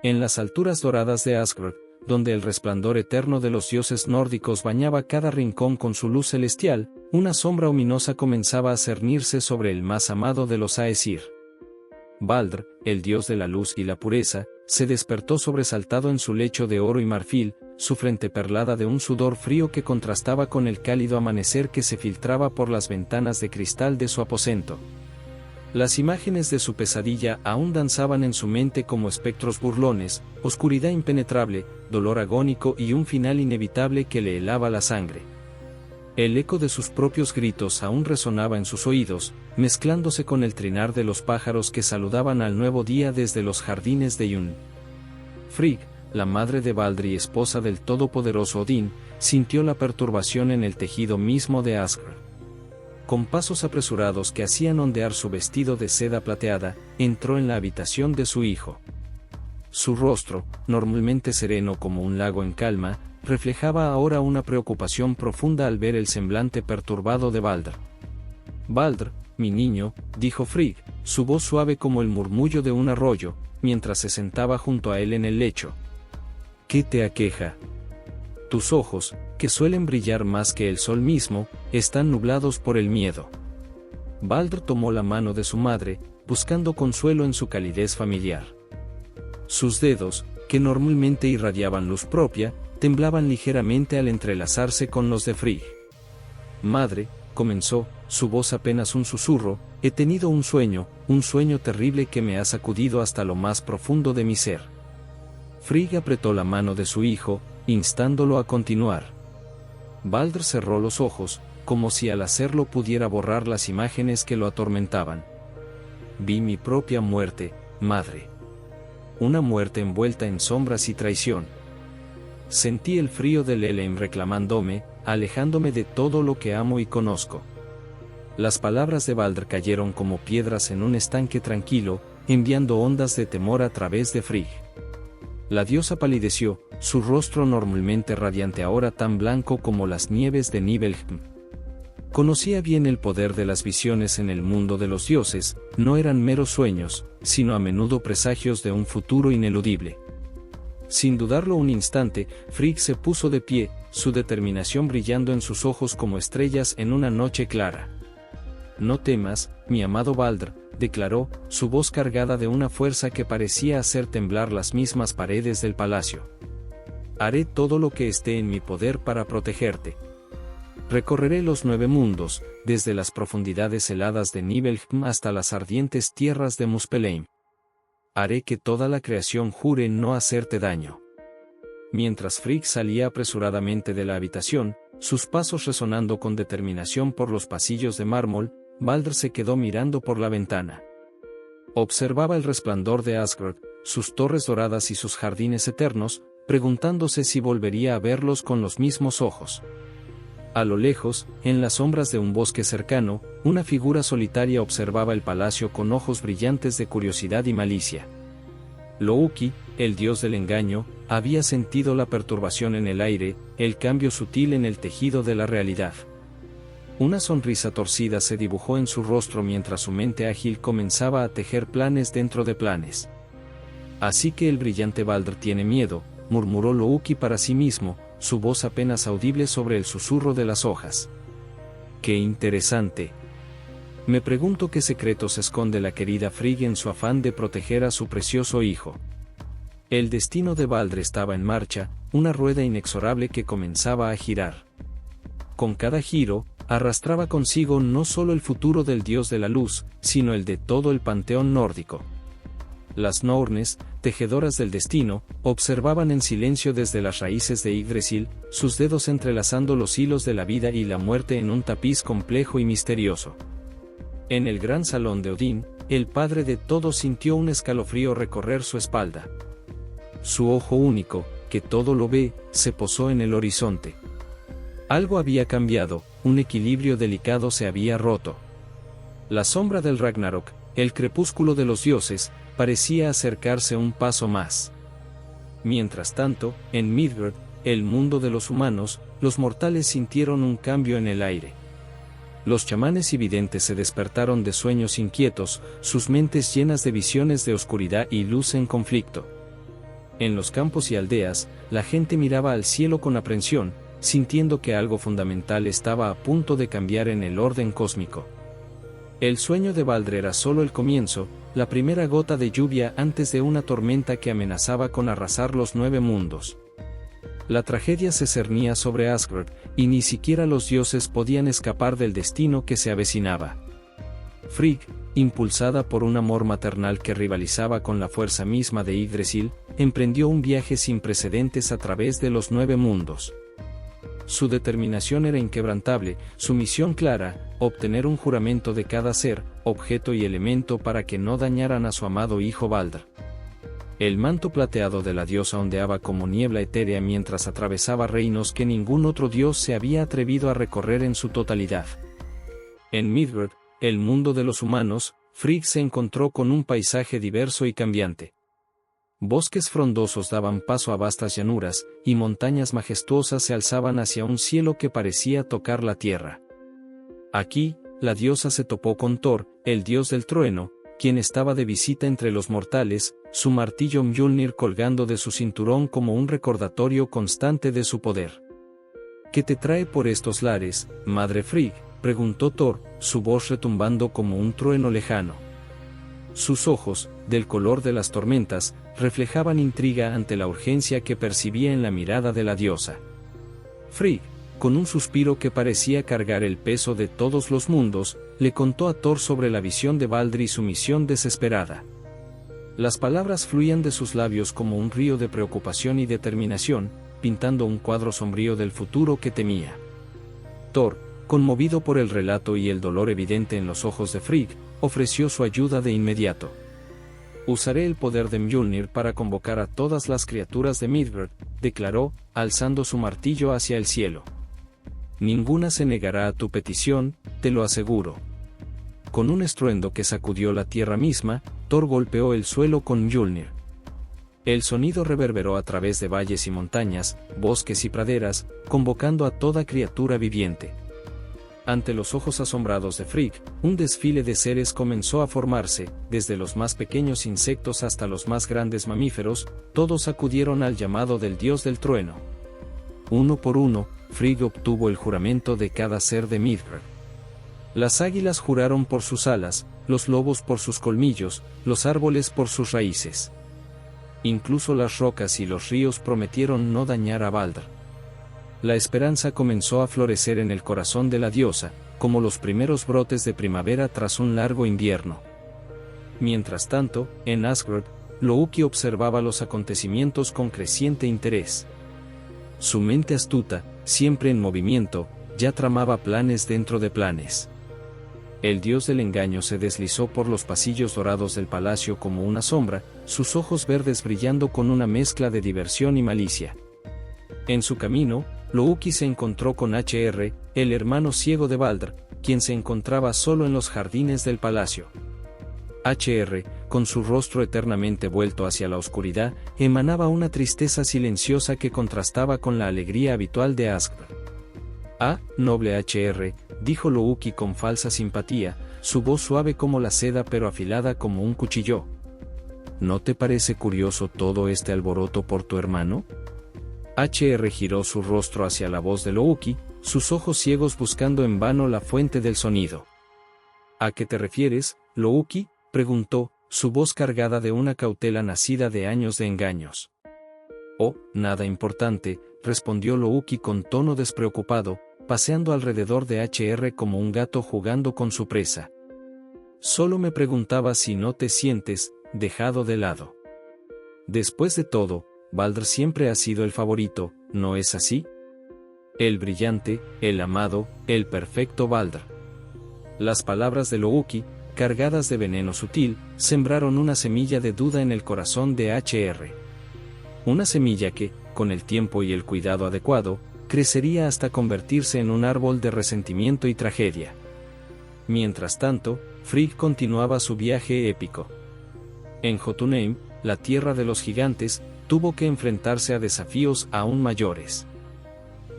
En las alturas doradas de Asgard, donde el resplandor eterno de los dioses nórdicos bañaba cada rincón con su luz celestial, una sombra ominosa comenzaba a cernirse sobre el más amado de los Aesir. Baldr, el dios de la luz y la pureza, se despertó sobresaltado en su lecho de oro y marfil, su frente perlada de un sudor frío que contrastaba con el cálido amanecer que se filtraba por las ventanas de cristal de su aposento. Las imágenes de su pesadilla aún danzaban en su mente como espectros burlones, oscuridad impenetrable, dolor agónico y un final inevitable que le helaba la sangre. El eco de sus propios gritos aún resonaba en sus oídos, mezclándose con el trinar de los pájaros que saludaban al nuevo día desde los jardines de Yun. Frigg, la madre de Baldr y esposa del todopoderoso Odín, sintió la perturbación en el tejido mismo de Asgard. Con pasos apresurados que hacían ondear su vestido de seda plateada, entró en la habitación de su hijo. Su rostro, normalmente sereno como un lago en calma, reflejaba ahora una preocupación profunda al ver el semblante perturbado de Baldr. «Baldr, mi niño», dijo Frigg, su voz suave como el murmullo de un arroyo, mientras se sentaba junto a él en el lecho. «¿Qué te aqueja? Tus ojos, que suelen brillar más que el sol mismo, están nublados por el miedo». Baldr tomó la mano de su madre, buscando consuelo en su calidez familiar. Sus dedos, que normalmente irradiaban luz propia, temblaban ligeramente al entrelazarse con los de Frigg. «Madre», comenzó, su voz apenas un susurro, «he tenido un sueño terrible que me ha sacudido hasta lo más profundo de mi ser». Frigg apretó la mano de su hijo, instándolo a continuar. Baldr cerró los ojos, como si al hacerlo pudiera borrar las imágenes que lo atormentaban. «Vi mi propia muerte, madre. Una muerte envuelta en sombras y traición. Sentí el frío del Elheim reclamándome, alejándome de todo lo que amo y conozco». Las palabras de Baldr cayeron como piedras en un estanque tranquilo, enviando ondas de temor a través de Frigg. La diosa palideció, su rostro normalmente radiante ahora tan blanco como las nieves de Nibelheim. Conocía bien el poder de las visiones en el mundo de los dioses, no eran meros sueños, sino a menudo presagios de un futuro ineludible. Sin dudarlo un instante, Frigg se puso de pie, su determinación brillando en sus ojos como estrellas en una noche clara. «No temas, mi amado Baldr», declaró, su voz cargada de una fuerza que parecía hacer temblar las mismas paredes del palacio. «Haré todo lo que esté en mi poder para protegerte. Recorreré los 9 mundos, desde las profundidades heladas de Nibelheim hasta las ardientes tierras de Muspelheim. Haré que toda la creación jure no hacerte daño». Mientras Frigg salía apresuradamente de la habitación, sus pasos resonando con determinación por los pasillos de mármol, Baldr se quedó mirando por la ventana. Observaba el resplandor de Asgard, sus torres doradas y sus jardines eternos, preguntándose si volvería a verlos con los mismos ojos. A lo lejos, en las sombras de un bosque cercano, una figura solitaria observaba el palacio con ojos brillantes de curiosidad y malicia. Loki, el dios del engaño, había sentido la perturbación en el aire, el cambio sutil en el tejido de la realidad. Una sonrisa torcida se dibujó en su rostro mientras su mente ágil comenzaba a tejer planes dentro de planes. «Así que el brillante Baldr tiene miedo», murmuró Loki para sí mismo, su voz apenas audible sobre el susurro de las hojas. «Qué interesante. Me pregunto qué secretos esconde la querida Frigg en su afán de proteger a su precioso hijo». El destino de Baldr estaba en marcha, una rueda inexorable que comenzaba a girar. Con cada giro, arrastraba consigo no solo el futuro del dios de la luz, sino el de todo el panteón nórdico. Las Nornes, tejedoras del destino, observaban en silencio desde las raíces de Yggdrasil, sus dedos entrelazando los hilos de la vida y la muerte en un tapiz complejo y misterioso. En el gran salón de Odín, el padre de todos sintió un escalofrío recorrer su espalda. Su ojo único, que todo lo ve, se posó en el horizonte. Algo había cambiado, un equilibrio delicado se había roto. La sombra del Ragnarok, el crepúsculo de los dioses, parecía acercarse un paso más. Mientras tanto, en Midgard, el mundo de los humanos, los mortales sintieron un cambio en el aire. Los chamanes y videntes se despertaron de sueños inquietos, sus mentes llenas de visiones de oscuridad y luz en conflicto. En los campos y aldeas, la gente miraba al cielo con aprensión, sintiendo que algo fundamental estaba a punto de cambiar en el orden cósmico. El sueño de Baldr era solo el comienzo, la primera gota de lluvia antes de una tormenta que amenazaba con arrasar los 9 mundos. La tragedia se cernía sobre Asgard, y ni siquiera los dioses podían escapar del destino que se avecinaba. Frigg, impulsada por un amor maternal que rivalizaba con la fuerza misma de Yggdrasil, emprendió un viaje sin precedentes a través de los 9 mundos. Su determinación era inquebrantable, su misión clara, obtener un juramento de cada ser, objeto y elemento para que no dañaran a su amado hijo Baldr. El manto plateado de la diosa ondeaba como niebla etérea mientras atravesaba reinos que ningún otro dios se había atrevido a recorrer en su totalidad. En Midgard, el mundo de los humanos, Frigg se encontró con un paisaje diverso y cambiante. Bosques frondosos daban paso a vastas llanuras, y montañas majestuosas se alzaban hacia un cielo que parecía tocar la tierra. Aquí, la diosa se topó con Thor, el dios del trueno, quien estaba de visita entre los mortales, su martillo Mjolnir colgando de su cinturón como un recordatorio constante de su poder. ¿Qué te trae por estos lares, madre Frigg?, preguntó Thor, su voz retumbando como un trueno lejano. Sus ojos, del color de las tormentas, reflejaban intriga ante la urgencia que percibía en la mirada de la diosa. Frigg, con un suspiro que parecía cargar el peso de todos los mundos, le contó a Thor sobre la visión de Baldr y su misión desesperada. Las palabras fluían de sus labios como un río de preocupación y determinación, pintando un cuadro sombrío del futuro que temía. Thor, conmovido por el relato y el dolor evidente en los ojos de Frigg, ofreció su ayuda de inmediato. Usaré el poder de Mjolnir para convocar a todas las criaturas de Midgard, declaró, alzando su martillo hacia el cielo. Ninguna se negará a tu petición, te lo aseguro. Con un estruendo que sacudió la tierra misma, Thor golpeó el suelo con Mjolnir. El sonido reverberó a través de valles y montañas, bosques y praderas, convocando a toda criatura viviente. Ante los ojos asombrados de Frigg, un desfile de seres comenzó a formarse, desde los más pequeños insectos hasta los más grandes mamíferos, todos acudieron al llamado del dios del trueno. Uno por uno, Frigg obtuvo el juramento de cada ser de Midgard. Las águilas juraron por sus alas, los lobos por sus colmillos, los árboles por sus raíces. Incluso las rocas y los ríos prometieron no dañar a Baldr. La esperanza comenzó a florecer en el corazón de la diosa, como los primeros brotes de primavera tras un largo invierno. Mientras tanto, en Asgard, Loki observaba los acontecimientos con creciente interés. Su mente astuta, siempre en movimiento, ya tramaba planes dentro de planes. El dios del engaño se deslizó por los pasillos dorados del palacio como una sombra, sus ojos verdes brillando con una mezcla de diversión y malicia. En su camino, Loki se encontró con Hr, el hermano ciego de Baldr, quien se encontraba solo en los jardines del palacio. Hr, con su rostro eternamente vuelto hacia la oscuridad, emanaba una tristeza silenciosa que contrastaba con la alegría habitual de Asgard. «Ah, noble Hr», dijo Loki con falsa simpatía, su voz suave como la seda pero afilada como un cuchillo. «¿No te parece curioso todo este alboroto por tu hermano?» Hr giró su rostro hacia la voz de Loki, sus ojos ciegos buscando en vano la fuente del sonido. «¿A qué te refieres, Loki?», preguntó, su voz cargada de una cautela nacida de años de engaños. «Oh, nada importante», respondió Loki con tono despreocupado, paseando alrededor de Hr como un gato jugando con su presa. «Solo me preguntaba si no te sientes dejado de lado. Después de todo, Baldr siempre ha sido el favorito, ¿no es así? El brillante, el amado, el perfecto Baldr». Las palabras de Loki, cargadas de veneno sutil, sembraron una semilla de duda en el corazón de Hr. Una semilla que, con el tiempo y el cuidado adecuado, crecería hasta convertirse en un árbol de resentimiento y tragedia. Mientras tanto, Frigg continuaba su viaje épico. En Jotunheim, la tierra de los gigantes, tuvo que enfrentarse a desafíos aún mayores.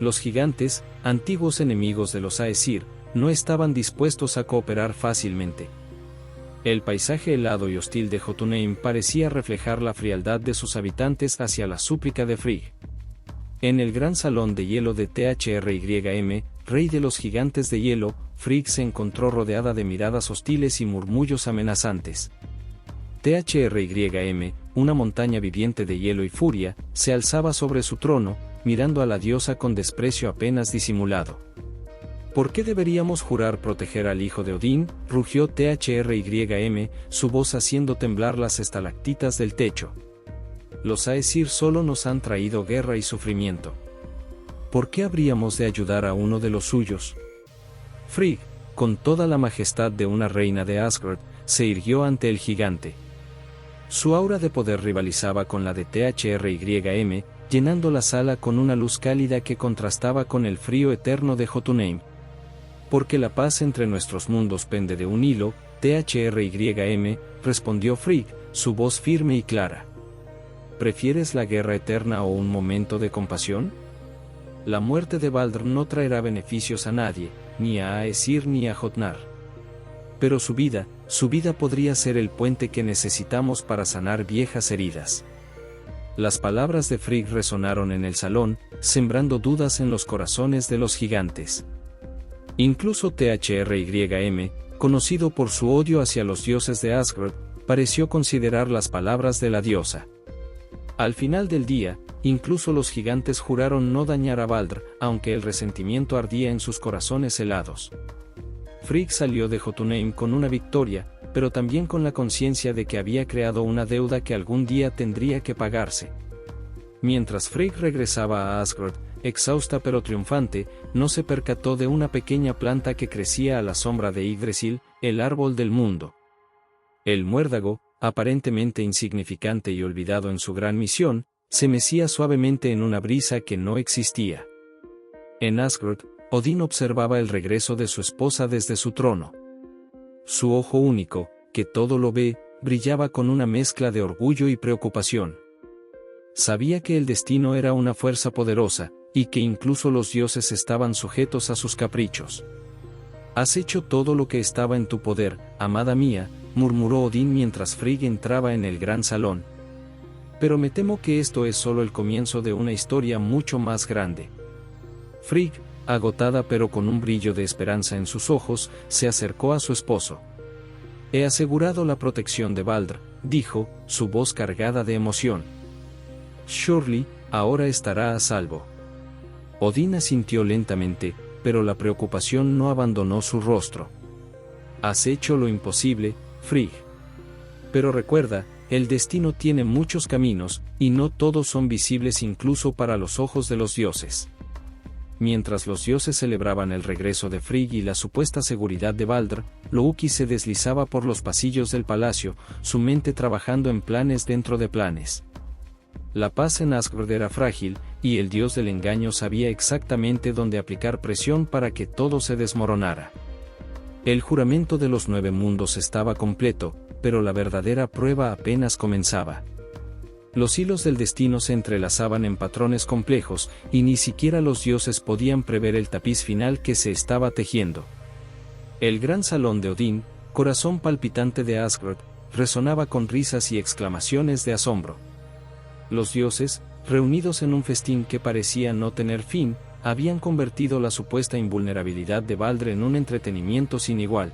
Los gigantes, antiguos enemigos de los Aesir, no estaban dispuestos a cooperar fácilmente. El paisaje helado y hostil de Jotunheim parecía reflejar la frialdad de sus habitantes hacia la súplica de Frigg. En el gran salón de hielo de Thrym, rey de los gigantes de hielo, Frigg se encontró rodeada de miradas hostiles y murmullos amenazantes. Thrym, una montaña viviente de hielo y furia, se alzaba sobre su trono, mirando a la diosa con desprecio apenas disimulado. ¿Por qué deberíamos jurar proteger al hijo de Odín?, rugió Thrym, su voz haciendo temblar las estalactitas del techo. Los Aesir solo nos han traído guerra y sufrimiento. ¿Por qué habríamos de ayudar a uno de los suyos? Frigg, con toda la majestad de una reina de Asgard, se irguió ante el gigante. Su aura de poder rivalizaba con la de Thrym, llenando la sala con una luz cálida que contrastaba con el frío eterno de Jotunheim. Porque la paz entre nuestros mundos pende de un hilo, Thrym, respondió Frigg, su voz firme y clara. ¿Prefieres la guerra eterna o un momento de compasión? La muerte de Baldr no traerá beneficios a nadie, ni a Aesir ni a Jotnar. Pero su vida podría ser el puente que necesitamos para sanar viejas heridas. Las palabras de Frigg resonaron en el salón, sembrando dudas en los corazones de los gigantes. Incluso Thrym, conocido por su odio hacia los dioses de Asgard, pareció considerar las palabras de la diosa. Al final del día, incluso los gigantes juraron no dañar a Baldr, aunque el resentimiento ardía en sus corazones helados. Frigg salió de Jotunheim con una victoria, pero también con la conciencia de que había creado una deuda que algún día tendría que pagarse. Mientras Frigg regresaba a Asgard, exhausta pero triunfante, no se percató de una pequeña planta que crecía a la sombra de Yggdrasil, el árbol del mundo. El muérdago, aparentemente insignificante y olvidado en su gran misión, se mecía suavemente en una brisa que no existía. En Asgard, Odín observaba el regreso de su esposa desde su trono. Su ojo único, que todo lo ve, brillaba con una mezcla de orgullo y preocupación. Sabía que el destino era una fuerza poderosa, y que incluso los dioses estaban sujetos a sus caprichos. «Has hecho todo lo que estaba en tu poder, amada mía», murmuró Odín mientras Frigg entraba en el gran salón. «Pero me temo que esto es solo el comienzo de una historia mucho más grande». Frigg, agotada pero con un brillo de esperanza en sus ojos, se acercó a su esposo. «He asegurado la protección de Baldr», dijo, su voz cargada de emoción. «Surely, ahora estará a salvo». Odín asintió lentamente, pero la preocupación no abandonó su rostro. «Has hecho lo imposible, Frigg. Pero recuerda, el destino tiene muchos caminos, y no todos son visibles incluso para los ojos de los dioses». Mientras los dioses celebraban el regreso de Frigg y la supuesta seguridad de Baldr, Loki se deslizaba por los pasillos del palacio, su mente trabajando en planes dentro de planes. La paz en Asgard era frágil, y el dios del engaño sabía exactamente dónde aplicar presión para que todo se desmoronara. El juramento de los 9 mundos estaba completo, pero la verdadera prueba apenas comenzaba. Los hilos del destino se entrelazaban en patrones complejos, y ni siquiera los dioses podían prever el tapiz final que se estaba tejiendo. El gran salón de Odín, corazón palpitante de Asgard, resonaba con risas y exclamaciones de asombro. Los dioses, reunidos en un festín que parecía no tener fin, habían convertido la supuesta invulnerabilidad de Baldr en un entretenimiento sin igual.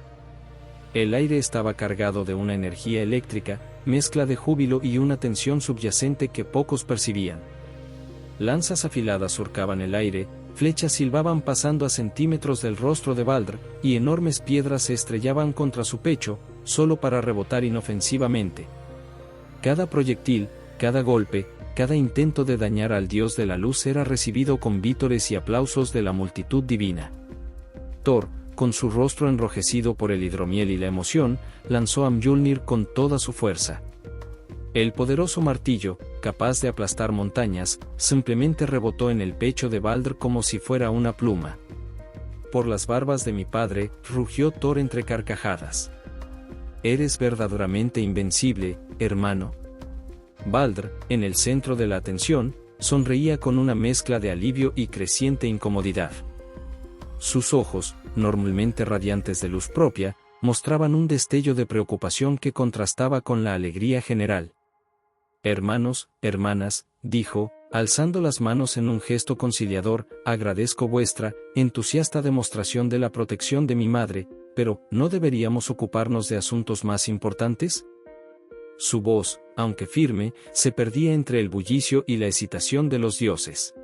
El aire estaba cargado de una energía eléctrica, mezcla de júbilo y una tensión subyacente que pocos percibían. Lanzas afiladas surcaban el aire, flechas silbaban pasando a centímetros del rostro de Baldr, y enormes piedras se estrellaban contra su pecho, solo para rebotar inofensivamente. Cada proyectil, cada golpe, cada intento de dañar al dios de la luz era recibido con vítores y aplausos de la multitud divina. Thor, con su rostro enrojecido por el hidromiel y la emoción, lanzó a Mjolnir con toda su fuerza. El poderoso martillo, capaz de aplastar montañas, simplemente rebotó en el pecho de Baldr como si fuera una pluma. «Por las barbas de mi padre», rugió Thor entre carcajadas. «Eres verdaderamente invencible, hermano». Baldr, en el centro de la atención, sonreía con una mezcla de alivio y creciente incomodidad. Sus ojos, normalmente radiantes de luz propia, mostraban un destello de preocupación que contrastaba con la alegría general. Hermanos, hermanas, dijo, alzando las manos en un gesto conciliador, agradezco vuestra entusiasta demostración de la protección de mi madre, pero ¿no deberíamos ocuparnos de asuntos más importantes? Su voz, aunque firme, se perdía entre el bullicio y la excitación de los dioses.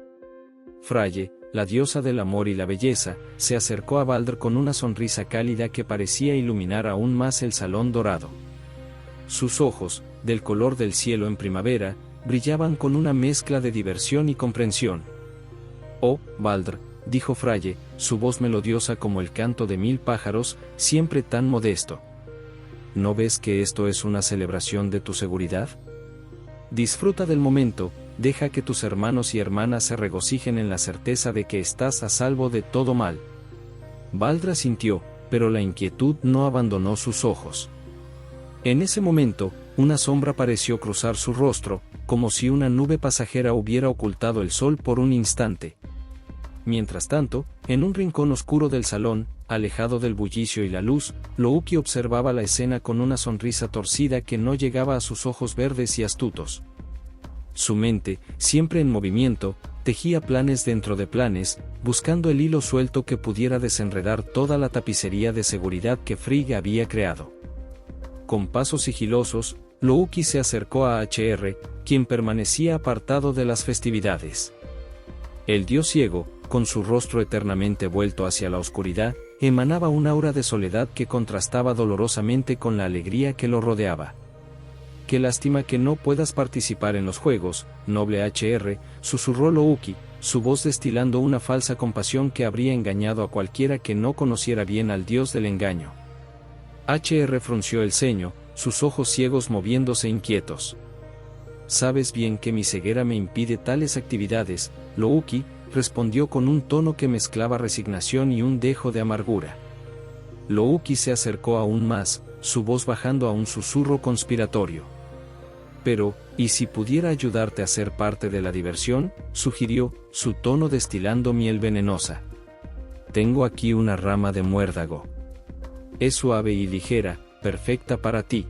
Fraye, la diosa del amor y la belleza, se acercó a Baldr con una sonrisa cálida que parecía iluminar aún más el salón dorado. Sus ojos, del color del cielo en primavera, brillaban con una mezcla de diversión y comprensión. «Oh, Baldr», dijo Fraye, su voz melodiosa como el canto de 1000 pájaros, siempre tan modesto. ¿No ves que esto es una celebración de tu seguridad? Disfruta del momento, deja que tus hermanos y hermanas se regocijen en la certeza de que estás a salvo de todo mal. Baldr asintió, pero la inquietud no abandonó sus ojos. En ese momento, una sombra pareció cruzar su rostro, como si una nube pasajera hubiera ocultado el sol por un instante. Mientras tanto, en un rincón oscuro del salón, alejado del bullicio y la luz, Louki observaba la escena con una sonrisa torcida que no llegaba a sus ojos verdes y astutos. Su mente, siempre en movimiento, tejía planes dentro de planes, buscando el hilo suelto que pudiera desenredar toda la tapicería de seguridad que Frigg había creado. Con pasos sigilosos, Louki se acercó a HR, quien permanecía apartado de las festividades. El dios ciego, con su rostro eternamente vuelto hacia la oscuridad, emanaba un aura de soledad que contrastaba dolorosamente con la alegría que lo rodeaba. «Qué lástima que no puedas participar en los juegos, noble HR», susurró Louki, su voz destilando una falsa compasión que habría engañado a cualquiera que no conociera bien al dios del engaño. HR frunció el ceño, sus ojos ciegos moviéndose inquietos. «Sabes bien que mi ceguera me impide tales actividades», Louki respondió con un tono que mezclaba resignación y un dejo de amargura. Louki se acercó aún más, su voz bajando a un susurro conspiratorio. «Pero, ¿y si pudiera ayudarte a ser parte de la diversión?», sugirió, su tono destilando miel venenosa. «Tengo aquí una rama de muérdago. Es suave y ligera, perfecta para ti.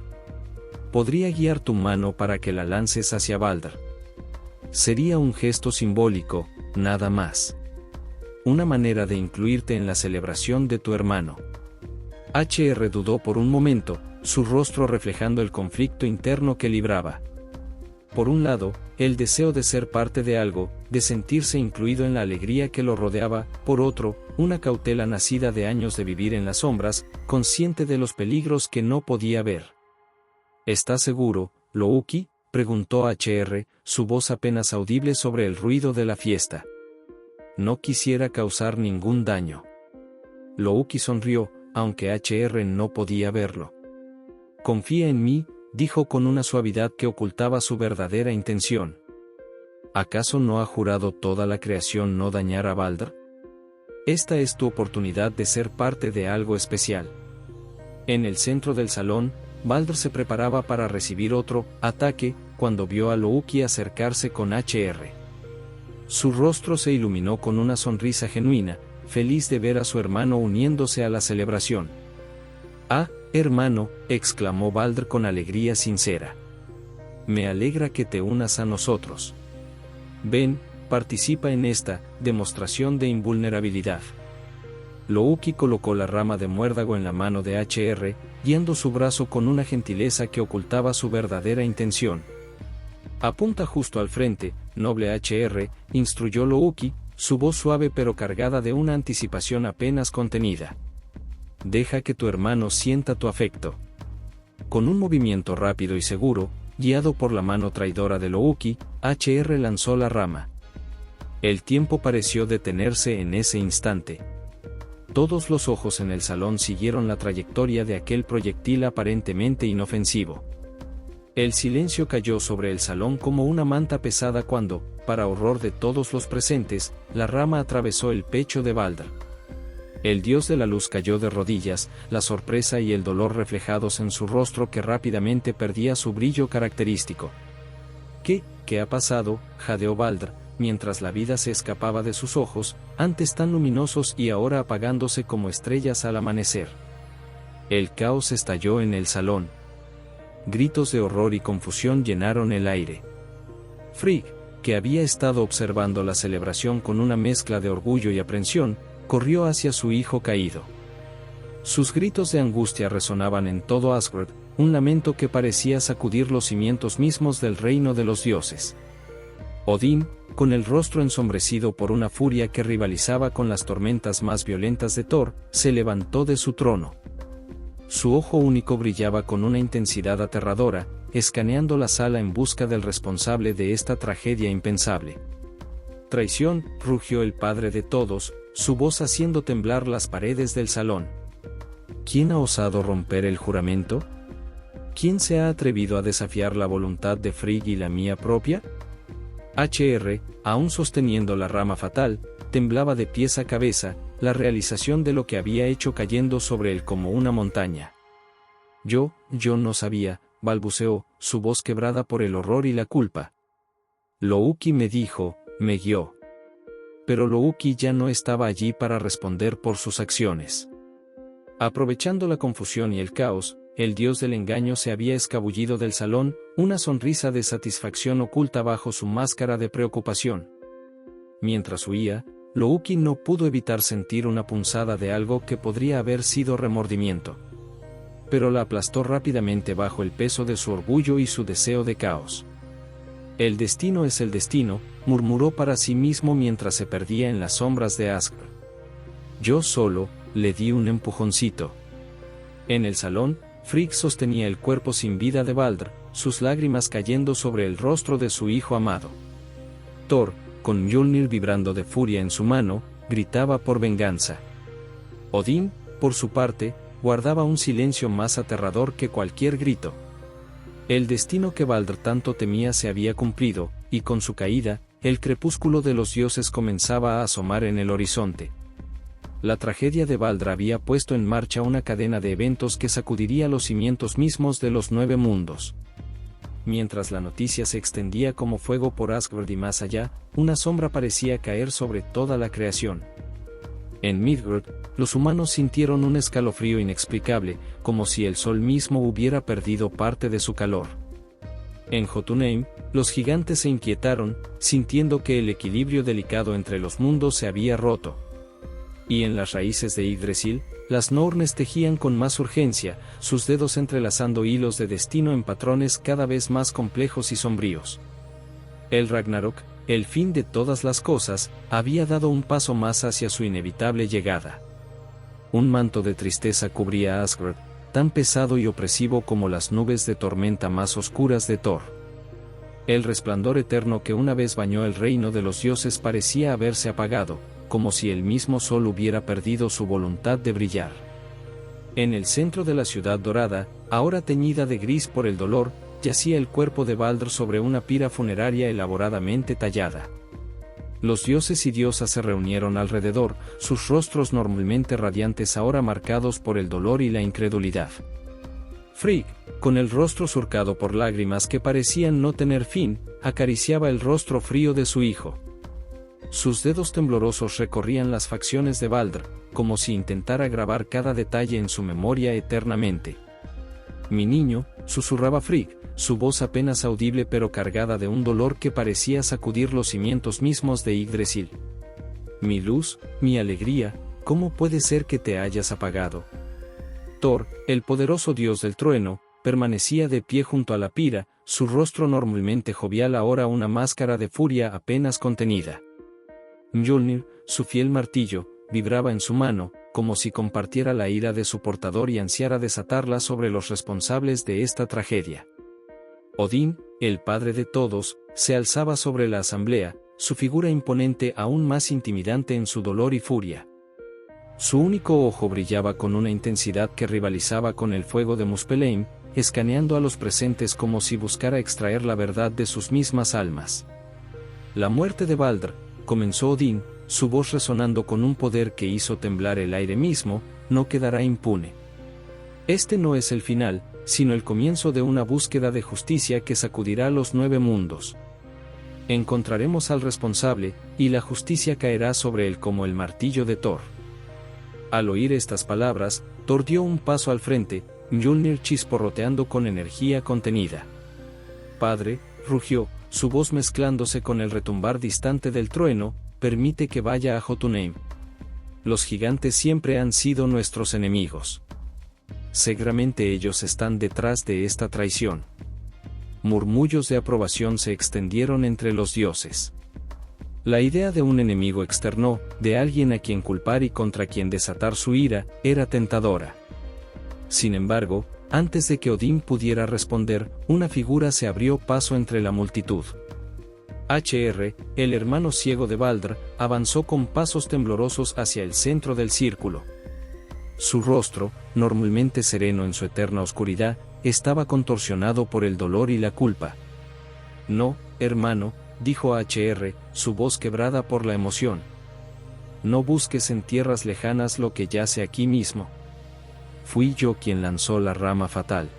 Podría guiar tu mano para que la lances hacia Baldr. Sería un gesto simbólico, nada más. Una manera de incluirte en la celebración de tu hermano». HR dudó por un momento, su rostro reflejando el conflicto interno que libraba. Por un lado, el deseo de ser parte de algo, de sentirse incluido en la alegría que lo rodeaba, por otro, una cautela nacida de años de vivir en las sombras, consciente de los peligros que no podía ver. «¿Estás seguro, Louki?», preguntó HR, su voz apenas audible sobre el ruido de la fiesta. «No quisiera causar ningún daño». Louki sonrió, aunque HR no podía verlo. «Confía en mí», dijo con una suavidad que ocultaba su verdadera intención. ¿Acaso no ha jurado toda la creación no dañar a Baldr? Esta es tu oportunidad de ser parte de algo especial. En el centro del salón, Baldr se preparaba para recibir otro ataque, cuando vio a Louki acercarse con HR. Su rostro se iluminó con una sonrisa genuina, feliz de ver a su hermano uniéndose a la celebración. «Ah, hermano», exclamó Baldr con alegría sincera. «Me alegra que te unas a nosotros. Ven, participa en esta demostración de invulnerabilidad». Louki colocó la rama de muérdago en la mano de HR, guiando su brazo con una gentileza que ocultaba su verdadera intención. «Apunta justo al frente, noble HR», instruyó Louki, su voz suave pero cargada de una anticipación apenas contenida. «Deja que tu hermano sienta tu afecto». Con un movimiento rápido y seguro, guiado por la mano traidora de Louki, HR lanzó la rama. El tiempo pareció detenerse en ese instante. Todos los ojos en el salón siguieron la trayectoria de aquel proyectil aparentemente inofensivo. El silencio cayó sobre el salón como una manta pesada cuando, para horror de todos los presentes, la rama atravesó el pecho de Baldr. El dios de la luz cayó de rodillas, la sorpresa y el dolor reflejados en su rostro que rápidamente perdía su brillo característico. ¿Qué ha pasado?, jadeó Baldr, mientras la vida se escapaba de sus ojos, antes tan luminosos y ahora apagándose como estrellas al amanecer. El caos estalló en el salón. Gritos de horror y confusión llenaron el aire. Frigg, que había estado observando la celebración con una mezcla de orgullo y aprensión, corrió hacia su hijo caído. Sus gritos de angustia resonaban en todo Asgard, un lamento que parecía sacudir los cimientos mismos del reino de los dioses. Odín, con el rostro ensombrecido por una furia que rivalizaba con las tormentas más violentas de Thor, se levantó de su trono. Su ojo único brillaba con una intensidad aterradora, escaneando la sala en busca del responsable de esta tragedia impensable. Traición, rugió el padre de todos, su voz haciendo temblar las paredes del salón. ¿Quién ha osado romper el juramento? ¿Quién se ha atrevido a desafiar la voluntad de Frigg y la mía propia? HR, aún sosteniendo la rama fatal, temblaba de pies a cabeza, la realización de lo que había hecho cayendo sobre él como una montaña. Yo no sabía, balbuceó, su voz quebrada por el horror y la culpa. Loki me dijo, me guió. Pero Loki ya no estaba allí para responder por sus acciones. Aprovechando la confusión y el caos, el dios del engaño se había escabullido del salón, una sonrisa de satisfacción oculta bajo su máscara de preocupación. Mientras huía, Loki no pudo evitar sentir una punzada de algo que podría haber sido remordimiento. Pero la aplastó rápidamente bajo el peso de su orgullo y su deseo de caos. El destino es el destino, murmuró para sí mismo mientras se perdía en las sombras de Asgard. Yo solo le di un empujoncito. En el salón, Frigg sostenía el cuerpo sin vida de Baldr, sus lágrimas cayendo sobre el rostro de su hijo amado. Thor, con Mjolnir vibrando de furia en su mano, gritaba por venganza. Odín, por su parte, guardaba un silencio más aterrador que cualquier grito. El destino que Baldr tanto temía se había cumplido, y con su caída, el crepúsculo de los dioses comenzaba a asomar en el horizonte. La tragedia de Baldr había puesto en marcha una cadena de eventos que sacudiría los cimientos mismos de los 9 mundos. Mientras la noticia se extendía como fuego por Asgard y más allá, una sombra parecía caer sobre toda la creación. En Midgard, los humanos sintieron un escalofrío inexplicable, como si el sol mismo hubiera perdido parte de su calor. En Jotunheim, los gigantes se inquietaron, sintiendo que el equilibrio delicado entre los mundos se había roto. Y en las raíces de Yggdrasil, las Nornes tejían con más urgencia, sus dedos entrelazando hilos de destino en patrones cada vez más complejos y sombríos. El Ragnarok, el fin de todas las cosas, había dado un paso más hacia su inevitable llegada. Un manto de tristeza cubría a Asgard, tan pesado y opresivo como las nubes de tormenta más oscuras de Thor. El resplandor eterno que una vez bañó el reino de los dioses parecía haberse apagado, como si el mismo sol hubiera perdido su voluntad de brillar. En el centro de la ciudad dorada, ahora teñida de gris por el dolor, yacía el cuerpo de Baldr sobre una pira funeraria elaboradamente tallada. Los dioses y diosas se reunieron alrededor, sus rostros normalmente radiantes ahora marcados por el dolor y la incredulidad. Frigg, con el rostro surcado por lágrimas que parecían no tener fin, acariciaba el rostro frío de su hijo. Sus dedos temblorosos recorrían las facciones de Baldr, como si intentara grabar cada detalle en su memoria eternamente. «Mi niño», susurraba Frigg, su voz apenas audible pero cargada de un dolor que parecía sacudir los cimientos mismos de Yggdrasil. «Mi luz, mi alegría, ¿cómo puede ser que te hayas apagado?» Thor, el poderoso dios del trueno, permanecía de pie junto a la pira, su rostro normalmente jovial ahora una máscara de furia apenas contenida. Mjolnir, su fiel martillo, vibraba en su mano, como si compartiera la ira de su portador y ansiara desatarla sobre los responsables de esta tragedia. Odín, el padre de todos, se alzaba sobre la asamblea, su figura imponente aún más intimidante en su dolor y furia. Su único ojo brillaba con una intensidad que rivalizaba con el fuego de Muspelheim, escaneando a los presentes como si buscara extraer la verdad de sus mismas almas. La muerte de Baldr, comenzó Odín, su voz resonando con un poder que hizo temblar el aire mismo, no quedará impune. Este no es el final, sino el comienzo de una búsqueda de justicia que sacudirá los 9 mundos. Encontraremos al responsable, y la justicia caerá sobre él como el martillo de Thor. Al oír estas palabras, Thor dio un paso al frente, Mjolnir chisporroteando con energía contenida. «Padre», rugió, su voz mezclándose con el retumbar distante del trueno, «permite que vaya a Jotunheim. Los gigantes siempre han sido nuestros enemigos. Seguramente ellos están detrás de esta traición». Murmullos de aprobación se extendieron entre los dioses. La idea de un enemigo externo, de alguien a quien culpar y contra quien desatar su ira, era tentadora. Sin embargo, antes de que Odín pudiera responder, una figura se abrió paso entre la multitud. HR, el hermano ciego de Baldr, avanzó con pasos temblorosos hacia el centro del círculo. Su rostro, normalmente sereno en su eterna oscuridad, estaba contorsionado por el dolor y la culpa. «No, hermano», dijo HR, su voz quebrada por la emoción. «No busques en tierras lejanas lo que yace aquí mismo. Fui yo quien lanzó la rama fatal.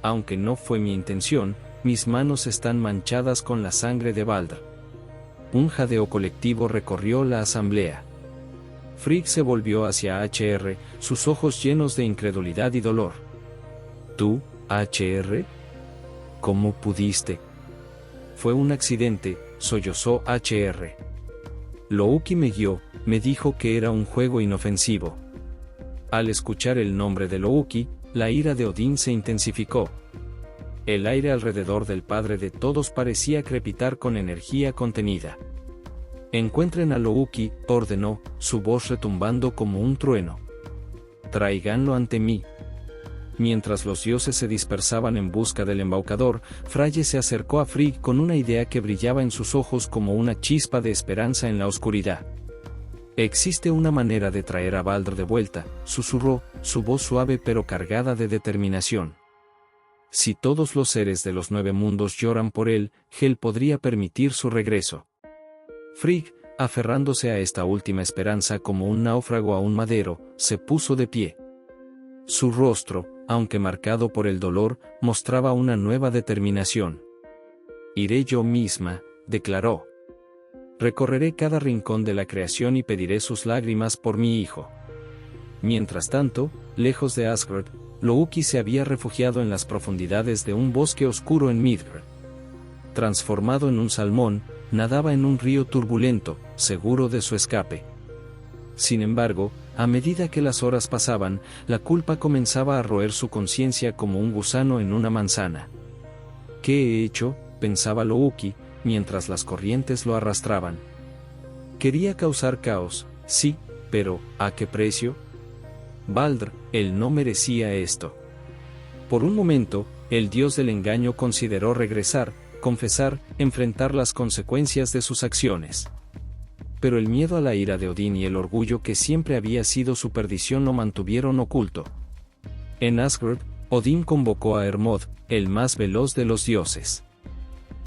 Aunque no fue mi intención, mis manos están manchadas con la sangre de Baldr». Un jadeo colectivo recorrió la asamblea. Frigg se volvió hacia HR, sus ojos llenos de incredulidad y dolor. «¿Tú, HR? ¿Cómo pudiste?» «Fue un accidente», sollozó HR. «Loki me guió, me dijo que era un juego inofensivo». Al escuchar el nombre de Loki, la ira de Odín se intensificó. El aire alrededor del padre de todos parecía crepitar con energía contenida. «Encuentren a Loki», ordenó, su voz retumbando como un trueno. «Tráiganlo ante mí». Mientras los dioses se dispersaban en busca del embaucador, Freyr se acercó a Frigg con una idea que brillaba en sus ojos como una chispa de esperanza en la oscuridad. «Existe una manera de traer a Baldr de vuelta», susurró, su voz suave pero cargada de determinación. «Si todos los seres de los 9 mundos lloran por él, Hel podría permitir su regreso». Frigg, aferrándose a esta última esperanza como un náufrago a un madero, se puso de pie. Su rostro, aunque marcado por el dolor, mostraba una nueva determinación. «Iré yo misma», declaró. «Recorreré cada rincón de la creación y pediré sus lágrimas por mi hijo». Mientras tanto, lejos de Asgard, Loki se había refugiado en las profundidades de un bosque oscuro en Midgard. Transformado en un salmón, nadaba en un río turbulento, seguro de su escape. Sin embargo, a medida que las horas pasaban, la culpa comenzaba a roer su conciencia como un gusano en una manzana. «¿Qué he hecho?», pensaba Loki, mientras las corrientes lo arrastraban. Quería causar caos, sí, pero ¿a qué precio? Baldr, él no merecía esto. Por un momento, el dios del engaño consideró regresar, confesar, enfrentar las consecuencias de sus acciones. Pero el miedo a la ira de Odín y el orgullo que siempre había sido su perdición lo mantuvieron oculto. En Asgard, Odín convocó a Hermod, el más veloz de los dioses.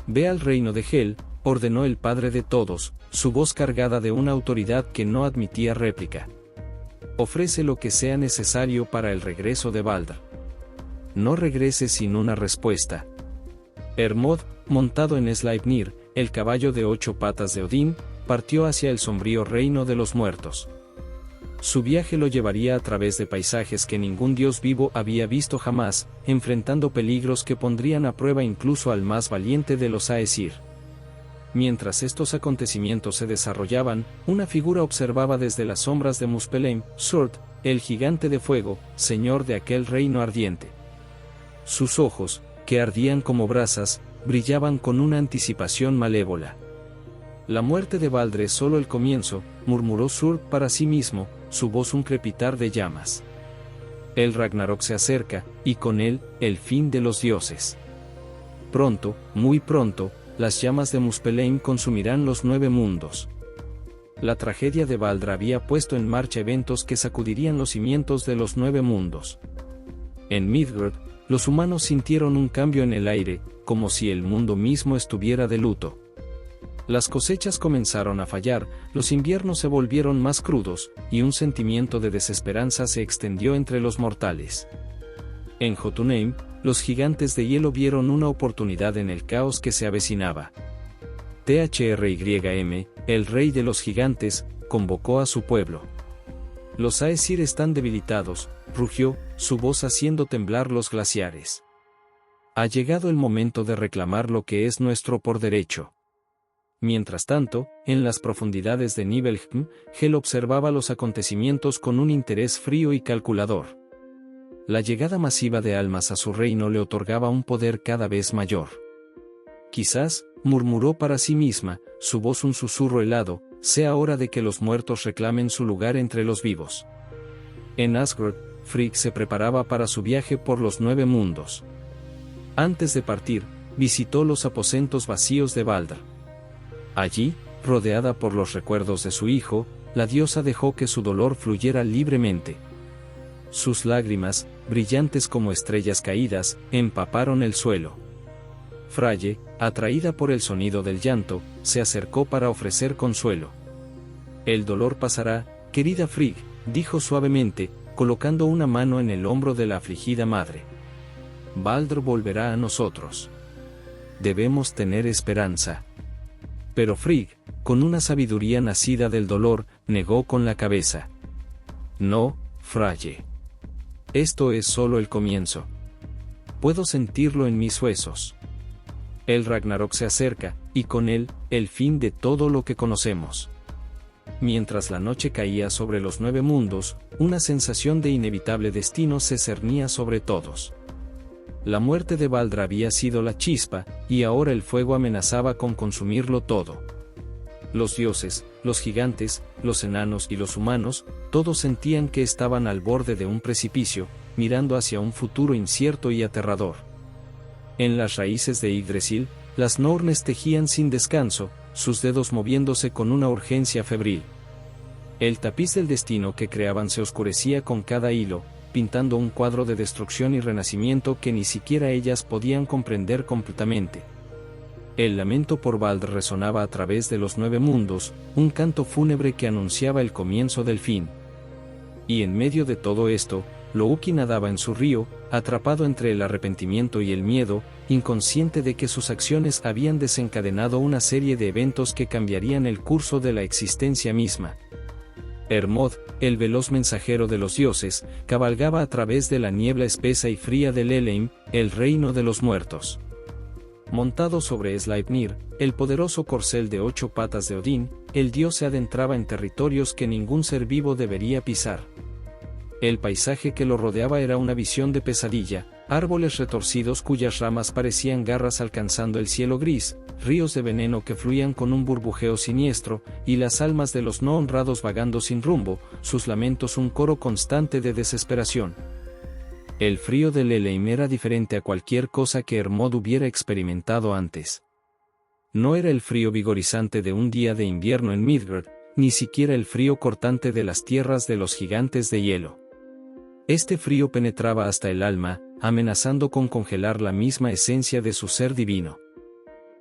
«Ve al reino de Hel», ordenó el padre de todos, su voz cargada de una autoridad que no admitía réplica. «Ofrece lo que sea necesario para el regreso de Baldr. No regrese sin una respuesta». Hermod, montado en Sleipnir, el caballo de 8 patas de Odín, partió hacia el sombrío reino de los muertos. Su viaje lo llevaría a través de paisajes que ningún dios vivo había visto jamás, enfrentando peligros que pondrían a prueba incluso al más valiente de los Aesir. Mientras estos acontecimientos se desarrollaban, una figura observaba desde las sombras de Muspelheim, Surd, el gigante de fuego, señor de aquel reino ardiente. Sus ojos, que ardían como brasas, brillaban con una anticipación malévola. «La muerte de Baldr es solo el comienzo», murmuró Surd para sí mismo, su voz un crepitar de llamas. «El Ragnarok se acerca, y con él, el fin de los dioses. Pronto, muy pronto, las llamas de Muspelheim consumirán los 9 mundos». La tragedia de Baldr había puesto en marcha eventos que sacudirían los cimientos de los 9 mundos. En Midgard, los humanos sintieron un cambio en el aire, como si el mundo mismo estuviera de luto. Las cosechas comenzaron a fallar, los inviernos se volvieron más crudos, y un sentimiento de desesperanza se extendió entre los mortales. En Jotunheim, los gigantes de hielo vieron una oportunidad en el caos que se avecinaba. THRYM, el rey de los gigantes, convocó a su pueblo. «Los Aesir están debilitados», rugió, su voz haciendo temblar los glaciares. Ha llegado el momento de reclamar lo que es nuestro por derecho. Mientras tanto, en las profundidades de Nibelheim, Hel observaba los acontecimientos con un interés frío y calculador. La llegada masiva de almas a su reino le otorgaba un poder cada vez mayor. Quizás, murmuró para sí misma, su voz un susurro helado, sea hora de que los muertos reclamen su lugar entre los vivos. En Asgard, Frigg se preparaba para su viaje por los 9 mundos. Antes de partir, visitó los aposentos vacíos de Baldr. Allí, rodeada por los recuerdos de su hijo, la diosa dejó que su dolor fluyera libremente. Sus lágrimas, brillantes como estrellas caídas, empaparon el suelo. Freyja, atraída por el sonido del llanto, se acercó para ofrecer consuelo. El dolor pasará, querida Frigg, dijo suavemente, colocando una mano en el hombro de la afligida madre. Baldr volverá a nosotros. Debemos tener esperanza. Pero Frigg, con una sabiduría nacida del dolor, negó con la cabeza. No, Freyja. Esto es solo el comienzo. Puedo sentirlo en mis huesos. El Ragnarok se acerca, y con él, el fin de todo lo que conocemos. Mientras la noche caía sobre los 9 mundos, una sensación de inevitable destino se cernía sobre todos. La muerte de Baldr había sido la chispa, y ahora el fuego amenazaba con consumirlo todo. Los dioses, los gigantes, los enanos y los humanos, todos sentían que estaban al borde de un precipicio, mirando hacia un futuro incierto y aterrador. En las raíces de Yggdrasil, las Nornes tejían sin descanso, sus dedos moviéndose con una urgencia febril. El tapiz del destino que creaban se oscurecía con cada hilo, pintando un cuadro de destrucción y renacimiento que ni siquiera ellas podían comprender completamente. El lamento por Baldr resonaba a través de los 9 mundos, un canto fúnebre que anunciaba el comienzo del fin. Y en medio de todo esto, Loki nadaba en su río, atrapado entre el arrepentimiento y el miedo, inconsciente de que sus acciones habían desencadenado una serie de eventos que cambiarían el curso de la existencia misma. Hermod, el veloz mensajero de los dioses, cabalgaba a través de la niebla espesa y fría del Helheim, el reino de los muertos. Montado sobre Sleipnir, el poderoso corcel de 8 patas de Odín, el dios se adentraba en territorios que ningún ser vivo debería pisar. El paisaje que lo rodeaba era una visión de pesadilla, árboles retorcidos cuyas ramas parecían garras alcanzando el cielo gris, ríos de veneno que fluían con un burbujeo siniestro, y las almas de los no honrados vagando sin rumbo, sus lamentos un coro constante de desesperación. El frío del Helheim era diferente a cualquier cosa que Hermod hubiera experimentado antes. No era el frío vigorizante de un día de invierno en Midgard, ni siquiera el frío cortante de las tierras de los gigantes de hielo. Este frío penetraba hasta el alma, amenazando con congelar la misma esencia de su ser divino.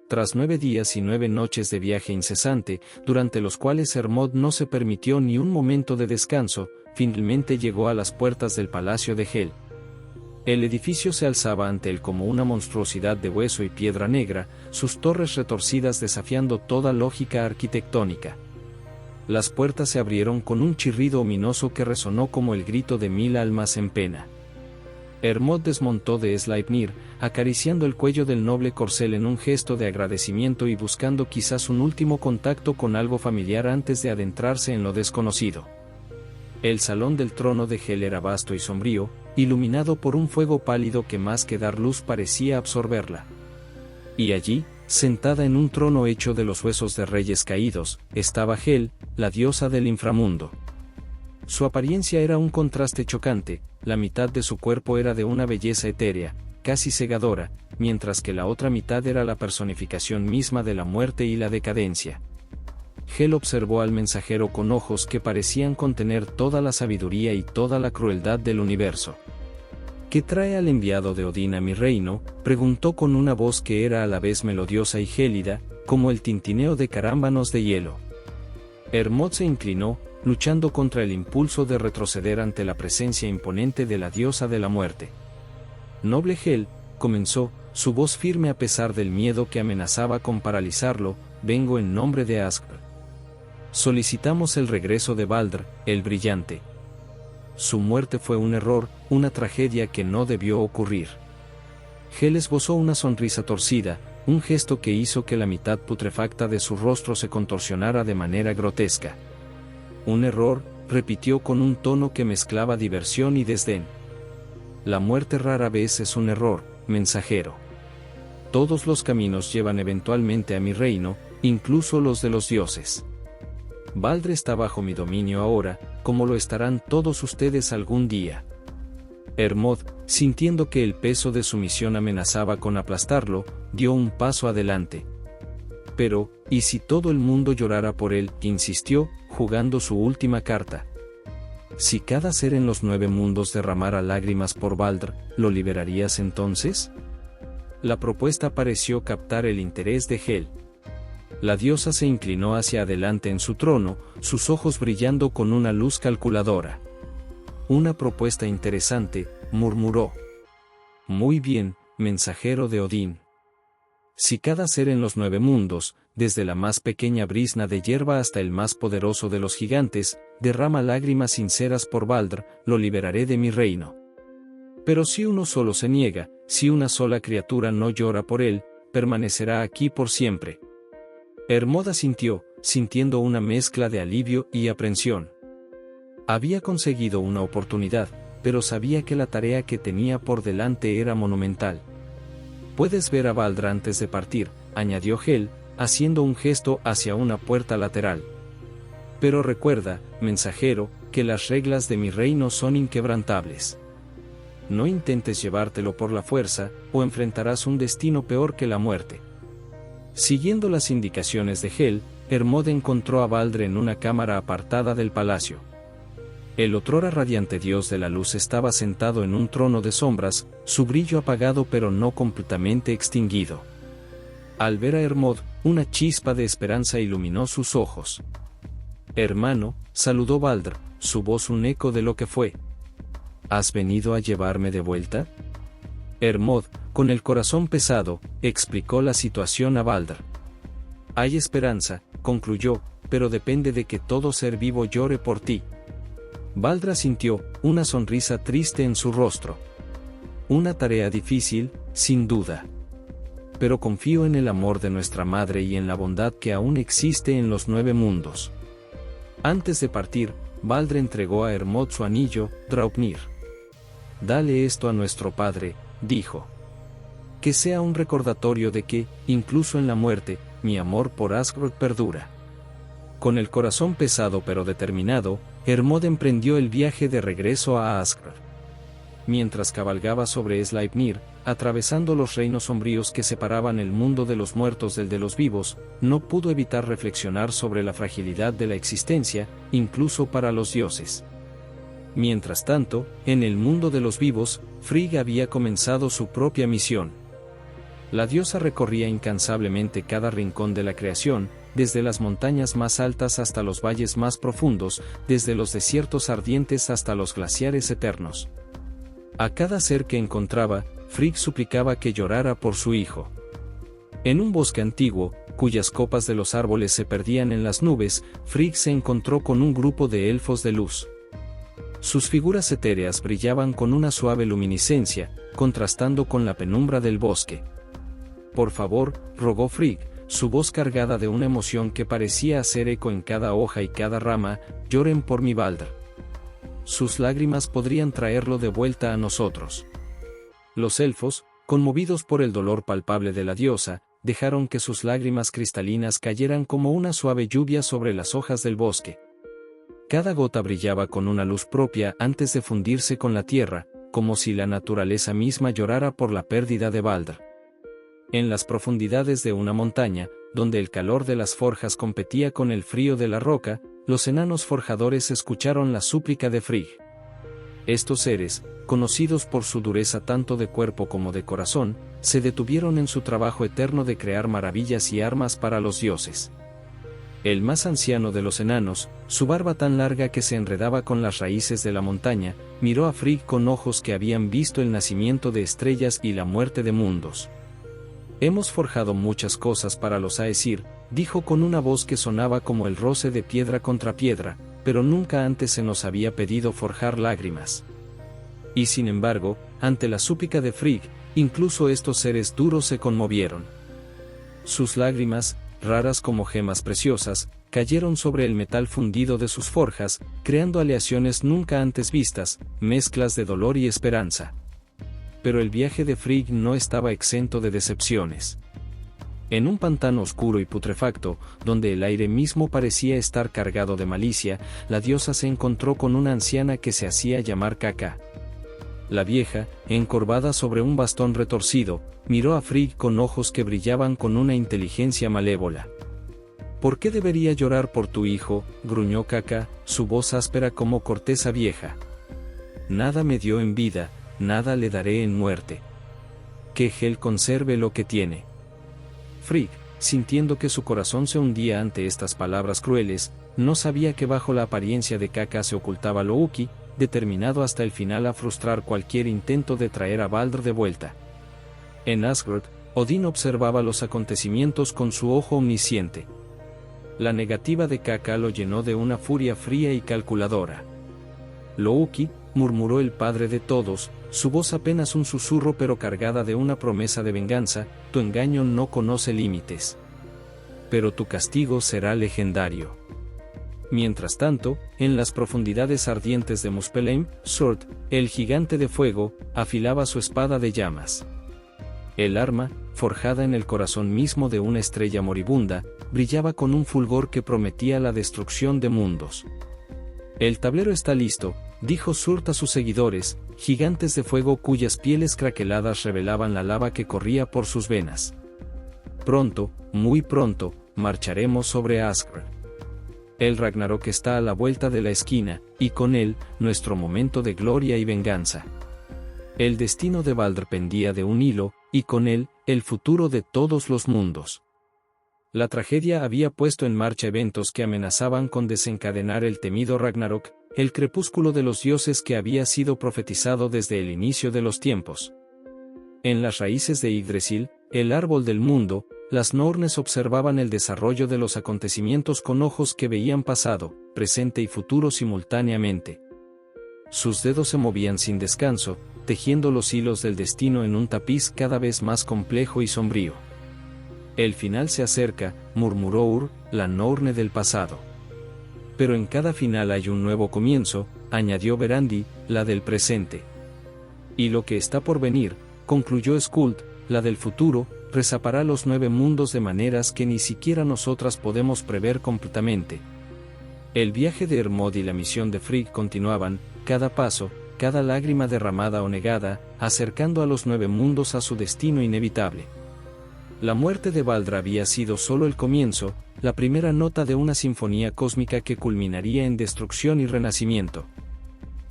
Tras 9 días y 9 noches de viaje incesante, durante los cuales Hermod no se permitió ni un momento de descanso, finalmente llegó a las puertas del palacio de Hel. El edificio se alzaba ante él como una monstruosidad de hueso y piedra negra, sus torres retorcidas desafiando toda lógica arquitectónica. Las puertas se abrieron con un chirrido ominoso que resonó como el grito de 1000 almas en pena. Hermod desmontó de Sleipnir, acariciando el cuello del noble corcel en un gesto de agradecimiento y buscando quizás un último contacto con algo familiar antes de adentrarse en lo desconocido. El salón del trono de Hel era vasto y sombrío, iluminado por un fuego pálido que más que dar luz parecía absorberla. Y allí, sentada en un trono hecho de los huesos de reyes caídos, estaba Hel, la diosa del inframundo. Su apariencia era un contraste chocante, la mitad de su cuerpo era de una belleza etérea, casi cegadora, mientras que la otra mitad era la personificación misma de la muerte y la decadencia. Hel observó al mensajero con ojos que parecían contener toda la sabiduría y toda la crueldad del universo. ¿Qué trae al enviado de Odín a mi reino?, preguntó con una voz que era a la vez melodiosa y gélida, como el tintineo de carámbanos de hielo. Hermod se inclinó, luchando contra el impulso de retroceder ante la presencia imponente de la diosa de la muerte. Noble Hel, comenzó, su voz firme a pesar del miedo que amenazaba con paralizarlo, vengo en nombre de Asgard. Solicitamos el regreso de Baldr, el brillante. su muerte fue un error, una tragedia que no debió ocurrir. Hel esbozó una sonrisa torcida, un gesto que hizo que la mitad putrefacta de su rostro se contorsionara de manera grotesca. Un error, repitió con un tono que mezclaba diversión y desdén. La muerte rara vez es un error, mensajero. Todos los caminos llevan eventualmente a mi reino, incluso los de los dioses. Baldr está bajo mi dominio ahora, como lo estarán todos ustedes algún día. Hermod, sintiendo que el peso de su misión amenazaba con aplastarlo, dio un paso adelante. Pero, ¿y si todo el mundo llorara por él?, insistió, jugando su última carta. Si cada ser en los 9 mundos derramara lágrimas por Baldr, ¿lo liberarías entonces? La propuesta pareció captar el interés de Hel. La diosa se inclinó hacia adelante en su trono, sus ojos brillando con una luz calculadora. Una propuesta interesante, murmuró. Muy bien, mensajero de Odín. Si cada ser en los 9 mundos, desde la más pequeña brizna de hierba hasta el más poderoso de los gigantes, derrama lágrimas sinceras por Baldr, lo liberaré de mi reino. Pero si uno solo se niega, si una sola criatura no llora por él, permanecerá aquí por siempre. Hermod asintió, sintiendo una mezcla de alivio y aprensión. Había conseguido una oportunidad, pero sabía que la tarea que tenía por delante era monumental. Puedes ver a Baldr antes de partir, añadió Hel, haciendo un gesto hacia una puerta lateral. Pero recuerda, mensajero, que las reglas de mi reino son inquebrantables. No intentes llevártelo por la fuerza, o enfrentarás un destino peor que la muerte. Siguiendo las indicaciones de Hel, Hermod encontró a Baldr en una cámara apartada del palacio. El otrora radiante dios de la luz estaba sentado en un trono de sombras, su brillo apagado pero no completamente extinguido. Al ver a Hermod, una chispa de esperanza iluminó sus ojos. Hermano, saludó Baldr, su voz un eco de lo que fue. ¿Has venido a llevarme de vuelta? Hermod, con el corazón pesado, explicó la situación a Baldr. Hay esperanza, concluyó, pero depende de que todo ser vivo llore por ti. Baldr sintió una sonrisa triste en su rostro. Una tarea difícil, sin duda. Pero confío en el amor de nuestra madre y en la bondad que aún existe en los 9 mundos. Antes de partir, Baldr entregó a Hermod su anillo, Draupnir. Dale esto a nuestro padre, dijo. Que sea un recordatorio de que, incluso en la muerte, mi amor por Asgard perdura. Con el corazón pesado pero determinado, Hermod emprendió el viaje de regreso a Asgard. Mientras cabalgaba sobre Sleipnir, atravesando los reinos sombríos que separaban el mundo de los muertos del de los vivos, no pudo evitar reflexionar sobre la fragilidad de la existencia, incluso para los dioses. Mientras tanto, en el mundo de los vivos, Frigg había comenzado su propia misión. La diosa recorría incansablemente cada rincón de la creación, desde las montañas más altas hasta los valles más profundos, desde los desiertos ardientes hasta los glaciares eternos. A cada ser que encontraba, Frigg suplicaba que llorara por su hijo. En un bosque antiguo, cuyas copas de los árboles se perdían en las nubes, Frigg se encontró con un grupo de elfos de luz. Sus figuras etéreas brillaban con una suave luminiscencia, contrastando con la penumbra del bosque. Por favor, rogó Frigg, su voz cargada de una emoción que parecía hacer eco en cada hoja y cada rama, lloren por mi Baldr. Sus lágrimas podrían traerlo de vuelta a nosotros. Los elfos, conmovidos por el dolor palpable de la diosa, dejaron que sus lágrimas cristalinas cayeran como una suave lluvia sobre las hojas del bosque. Cada gota brillaba con una luz propia antes de fundirse con la tierra, como si la naturaleza misma llorara por la pérdida de Baldr. En las profundidades de una montaña, donde el calor de las forjas competía con el frío de la roca, los enanos forjadores escucharon la súplica de Frigg. Estos seres, conocidos por su dureza tanto de cuerpo como de corazón, se detuvieron en su trabajo eterno de crear maravillas y armas para los dioses. El más anciano de los enanos, su barba tan larga que se enredaba con las raíces de la montaña, miró a Frigg con ojos que habían visto el nacimiento de estrellas y la muerte de mundos. Hemos forjado muchas cosas para los Aesir, dijo con una voz que sonaba como el roce de piedra contra piedra, pero nunca antes se nos había pedido forjar lágrimas. Y sin embargo, ante la súplica de Frigg, incluso estos seres duros se conmovieron. Sus lágrimas, raras como gemas preciosas, cayeron sobre el metal fundido de sus forjas, creando aleaciones nunca antes vistas, mezclas de dolor y esperanza. Pero el viaje de Frigg no estaba exento de decepciones. En un pantano oscuro y putrefacto, donde el aire mismo parecía estar cargado de malicia, la diosa se encontró con una anciana que se hacía llamar Kaka. La vieja, encorvada sobre un bastón retorcido, miró a Frigg con ojos que brillaban con una inteligencia malévola. «¿Por qué debería llorar por tu hijo?», gruñó Kaka, su voz áspera como corteza vieja. «Nada me dio en vida, nada le daré en muerte. Que Hel conserve lo que tiene». Frigg, sintiendo que su corazón se hundía ante estas palabras crueles, no sabía que bajo la apariencia de Kaka se ocultaba Loki, determinado hasta el final a frustrar cualquier intento de traer a Baldr de vuelta. En Asgard, Odín observaba los acontecimientos con su ojo omnisciente. La negativa de Kaka lo llenó de una furia fría y calculadora. «Loki», murmuró el padre de todos, su voz apenas un susurro pero cargada de una promesa de venganza, «tu engaño no conoce límites. Pero tu castigo será legendario». Mientras tanto, en las profundidades ardientes de Muspelheim, Surt, el gigante de fuego, afilaba su espada de llamas. El arma, forjada en el corazón mismo de una estrella moribunda, brillaba con un fulgor que prometía la destrucción de mundos. «El tablero está listo», dijo Surt a sus seguidores, gigantes de fuego cuyas pieles craqueladas revelaban la lava que corría por sus venas. «Pronto, muy pronto, marcharemos sobre Asgard. El Ragnarok está a la vuelta de la esquina, y con él, nuestro momento de gloria y venganza. El destino de Baldr pendía de un hilo, y con él, el futuro de todos los mundos». La tragedia había puesto en marcha eventos que amenazaban con desencadenar el temido Ragnarok, el crepúsculo de los dioses que había sido profetizado desde el inicio de los tiempos. En las raíces de Yggdrasil, el árbol del mundo, las Nornes observaban el desarrollo de los acontecimientos con ojos que veían pasado, presente y futuro simultáneamente. Sus dedos se movían sin descanso, tejiendo los hilos del destino en un tapiz cada vez más complejo y sombrío. «El final se acerca», murmuró Ur, la Norne del pasado. «Pero en cada final hay un nuevo comienzo», añadió Verandi, la del presente. «Y lo que está por venir», concluyó Skuld, la del futuro, resapará los 9 mundos de maneras que ni siquiera nosotras podemos prever completamente. El viaje de Hermod y la misión de Frigg continuaban, cada paso, cada lágrima derramada o negada, acercando a los 9 mundos a su destino inevitable. La muerte de Baldr había sido solo el comienzo, la primera nota de una sinfonía cósmica que culminaría en destrucción y renacimiento.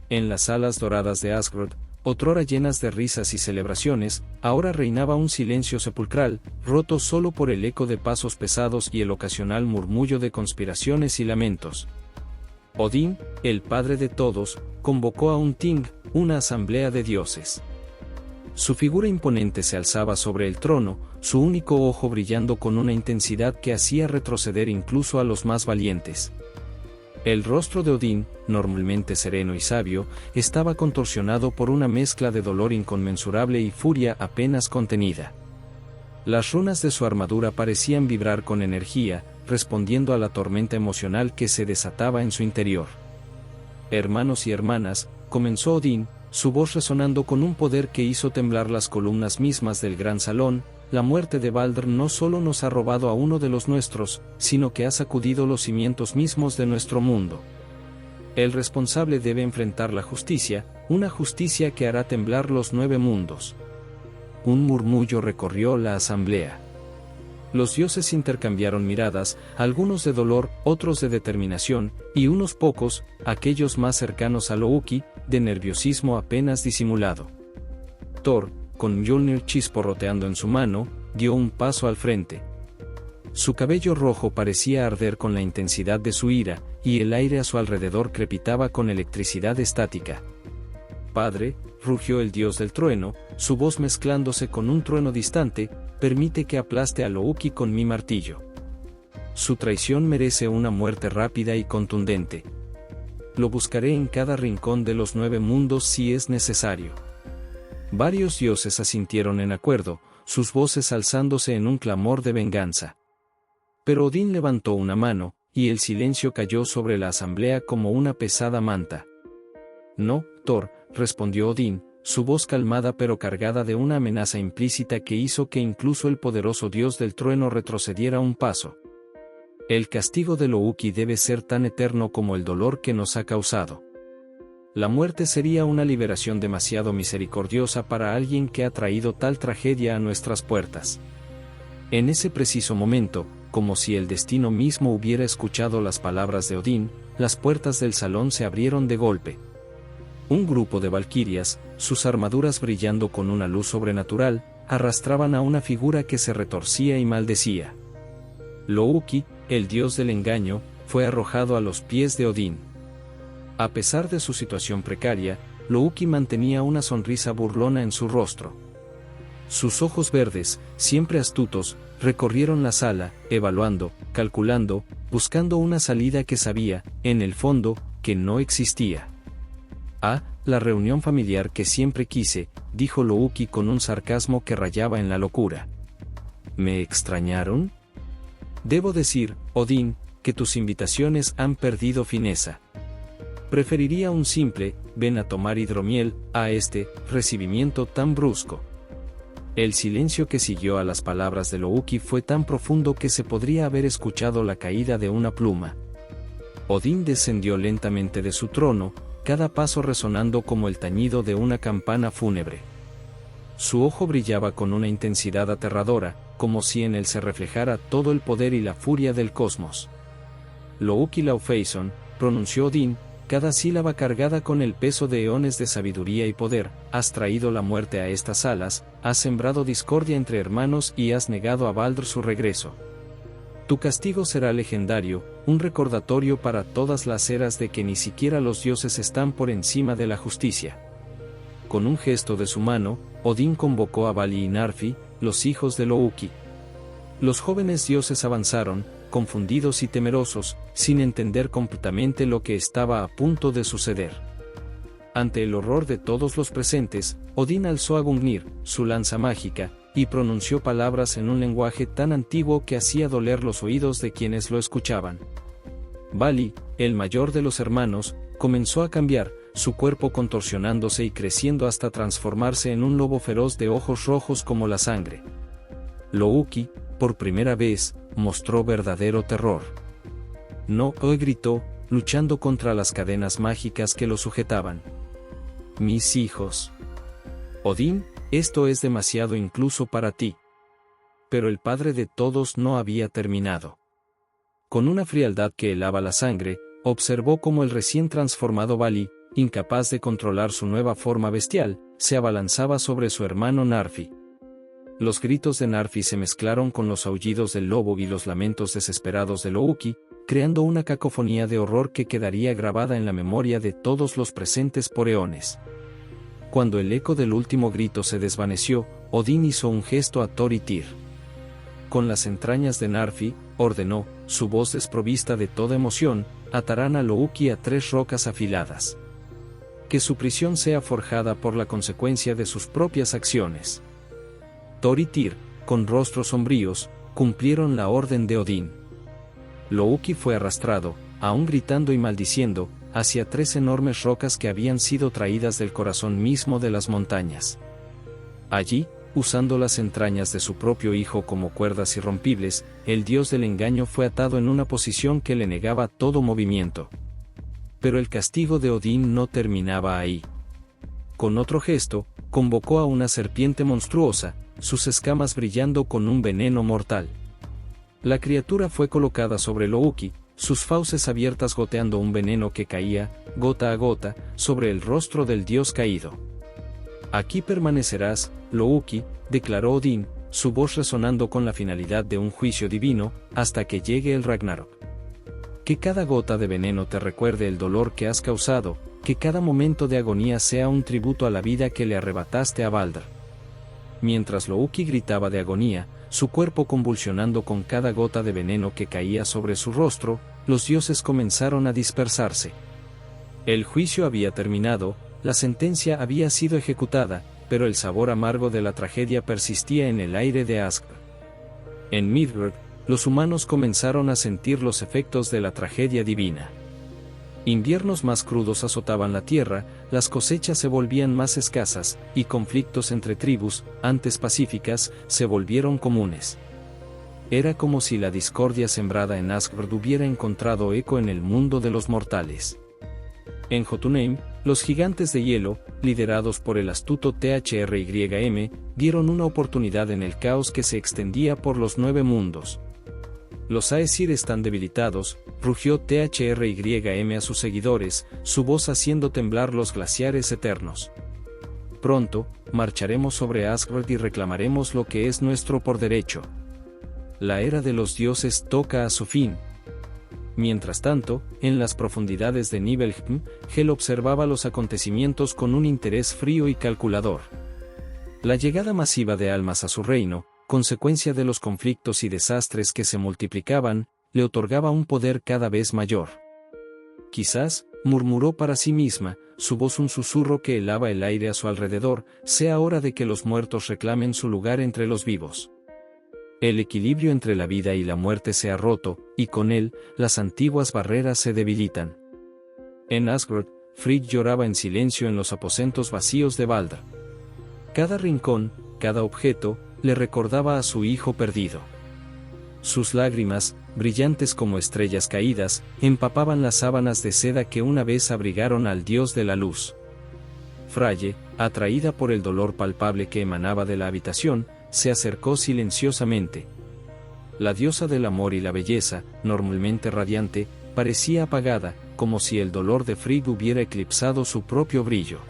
En las salas doradas de Asgard, otrora llenas de risas y celebraciones, ahora reinaba un silencio sepulcral, roto solo por el eco de pasos pesados y el ocasional murmullo de conspiraciones y lamentos. Odín, el padre de todos, convocó a un Ting, una asamblea de dioses. Su figura imponente se alzaba sobre el trono, su único ojo brillando con una intensidad que hacía retroceder incluso a los más valientes. El rostro de Odín, normalmente sereno y sabio, estaba contorsionado por una mezcla de dolor inconmensurable y furia apenas contenida. Las runas de su armadura parecían vibrar con energía, respondiendo a la tormenta emocional que se desataba en su interior. «Hermanos y hermanas», comenzó Odín, su voz resonando con un poder que hizo temblar las columnas mismas del gran salón, «la muerte de Baldr no solo nos ha robado a uno de los nuestros, sino que ha sacudido los cimientos mismos de nuestro mundo. El responsable debe enfrentar la justicia, una justicia que hará temblar los 9 mundos». Un murmullo recorrió la asamblea. Los dioses intercambiaron miradas, algunos de dolor, otros de determinación, y unos pocos, aquellos más cercanos a Loki, de nerviosismo apenas disimulado. Thor, con Mjolnir chisporroteando en su mano, dio un paso al frente. Su cabello rojo parecía arder con la intensidad de su ira, y el aire a su alrededor crepitaba con electricidad estática. «Padre», rugió el dios del trueno, su voz mezclándose con un trueno distante, «permite que aplaste a Loki con mi martillo. Su traición merece una muerte rápida y contundente». lo buscaré en cada rincón de los 9 mundos si es necesario. Varios dioses asintieron en acuerdo, sus voces alzándose en un clamor de venganza. Pero Odín levantó una mano, y el silencio cayó sobre la asamblea como una pesada manta. No, Thor, respondió Odín, su voz calmada pero cargada de una amenaza implícita que hizo que incluso el poderoso dios del trueno retrocediera un paso. El castigo de Loki debe ser tan eterno como el dolor que nos ha causado. La muerte sería una liberación demasiado misericordiosa para alguien que ha traído tal tragedia a nuestras puertas. En ese preciso momento, como si el destino mismo hubiera escuchado las palabras de Odín, las puertas del salón se abrieron de golpe. Un grupo de valquirias, sus armaduras brillando con una luz sobrenatural, arrastraban a una figura que se retorcía y maldecía. Loki, el dios del engaño, fue arrojado a los pies de Odín. A pesar de su situación precaria, Loki mantenía una sonrisa burlona en su rostro. Sus ojos verdes, siempre astutos, recorrieron la sala, evaluando, calculando, buscando una salida que sabía, en el fondo, que no existía. «Ah, la reunión familiar que siempre quise», dijo Loki con un sarcasmo que rayaba en la locura. «¿Me extrañaron? Debo decir, Odín, que tus invitaciones han perdido fineza. Preferiría un simple, ven a tomar hidromiel, a este recibimiento tan brusco». El silencio que siguió a las palabras de Loki fue tan profundo que se podría haber escuchado la caída de una pluma. Odín descendió lentamente de su trono, cada paso resonando como el tañido de una campana fúnebre. Su ojo brillaba con una intensidad aterradora, como si en él se reflejara todo el poder y la furia del cosmos. Loki Laufeyson, pronunció Odín, cada sílaba cargada con el peso de eones de sabiduría y poder, has traído la muerte a estas salas, has sembrado discordia entre hermanos y has negado a Baldur su regreso. Tu castigo será legendario, un recordatorio para todas las eras de que ni siquiera los dioses están por encima de la justicia. Con un gesto de su mano, Odín convocó a Vali y Narfi, los hijos de Loki. Los jóvenes dioses avanzaron, confundidos y temerosos, sin entender completamente lo que estaba a punto de suceder. Ante el horror de todos los presentes, Odín alzó a Gungnir, su lanza mágica, y pronunció palabras en un lenguaje tan antiguo que hacía doler los oídos de quienes lo escuchaban. Vali, el mayor de los hermanos, comenzó a cambiar, su cuerpo contorsionándose y creciendo hasta transformarse en un lobo feroz de ojos rojos como la sangre. Loki, por primera vez, mostró verdadero terror. No, gritó, luchando contra las cadenas mágicas que lo sujetaban. Mis hijos. Odín, esto es demasiado incluso para ti. Pero el padre de todos no había terminado. Con una frialdad que helaba la sangre, observó cómo el recién transformado Vali, incapaz de controlar su nueva forma bestial, se abalanzaba sobre su hermano Narfi. Los gritos de Narfi se mezclaron con los aullidos del lobo y los lamentos desesperados de Loki, creando una cacofonía de horror que quedaría grabada en la memoria de todos los presentes por eones. Cuando el eco del último grito se desvaneció, Odín hizo un gesto a Thor y Tyr. Con las entrañas de Narfi, ordenó, su voz desprovista de toda emoción, atarán a Loki a 3 rocas afiladas. Que su prisión sea forjada por la consecuencia de sus propias acciones. Thor y Tyr, con rostros sombríos, cumplieron la orden de Odín. Loki fue arrastrado, aún gritando y maldiciendo, hacia 3 enormes rocas que habían sido traídas del corazón mismo de las montañas. Allí, usando las entrañas de su propio hijo como cuerdas irrompibles, el dios del engaño fue atado en una posición que le negaba todo movimiento. Pero el castigo de Odín no terminaba ahí. Con otro gesto, convocó a una serpiente monstruosa, sus escamas brillando con un veneno mortal. La criatura fue colocada sobre Loki, sus fauces abiertas goteando un veneno que caía, gota a gota, sobre el rostro del dios caído. Aquí permanecerás, Loki, declaró Odín, su voz resonando con la finalidad de un juicio divino, hasta que llegue el Ragnarok. Que cada gota de veneno te recuerde el dolor que has causado, que cada momento de agonía sea un tributo a la vida que le arrebataste a Baldur. Mientras Loki gritaba de agonía, su cuerpo convulsionando con cada gota de veneno que caía sobre su rostro, los dioses comenzaron a dispersarse. El juicio había terminado, la sentencia había sido ejecutada, pero el sabor amargo de la tragedia persistía en el aire de Asgard. En Midgard, los humanos comenzaron a sentir los efectos de la tragedia divina. Inviernos más crudos azotaban la tierra, las cosechas se volvían más escasas, y conflictos entre tribus, antes pacíficas, se volvieron comunes. Era como si la discordia sembrada en Asgard hubiera encontrado eco en el mundo de los mortales. En Jotunheim, los gigantes de hielo, liderados por el astuto THRYM, dieron una oportunidad en el caos que se extendía por los 9 mundos. Los Aesir están debilitados, rugió THRYM a sus seguidores, su voz haciendo temblar los glaciares eternos. Pronto, marcharemos sobre Asgard y reclamaremos lo que es nuestro por derecho. La era de los dioses toca a su fin. Mientras tanto, en las profundidades de Nibelheim, Hel observaba los acontecimientos con un interés frío y calculador. La llegada masiva de almas a su reino, consecuencia de los conflictos y desastres que se multiplicaban, le otorgaba un poder cada vez mayor. Quizás, murmuró para sí misma, su voz un susurro que helaba el aire a su alrededor, sea hora de que los muertos reclamen su lugar entre los vivos. El equilibrio entre la vida y la muerte se ha roto, y con él, las antiguas barreras se debilitan. En Asgard, Frigg lloraba en silencio en los aposentos vacíos de Baldr. Cada rincón, cada objeto, le recordaba a su hijo perdido. Sus lágrimas, brillantes como estrellas caídas, empapaban las sábanas de seda que una vez abrigaron al dios de la luz. Freyja, atraída por el dolor palpable que emanaba de la habitación, se acercó silenciosamente. La diosa del amor y la belleza, normalmente radiante, parecía apagada, como si el dolor de Frigg hubiera eclipsado su propio brillo.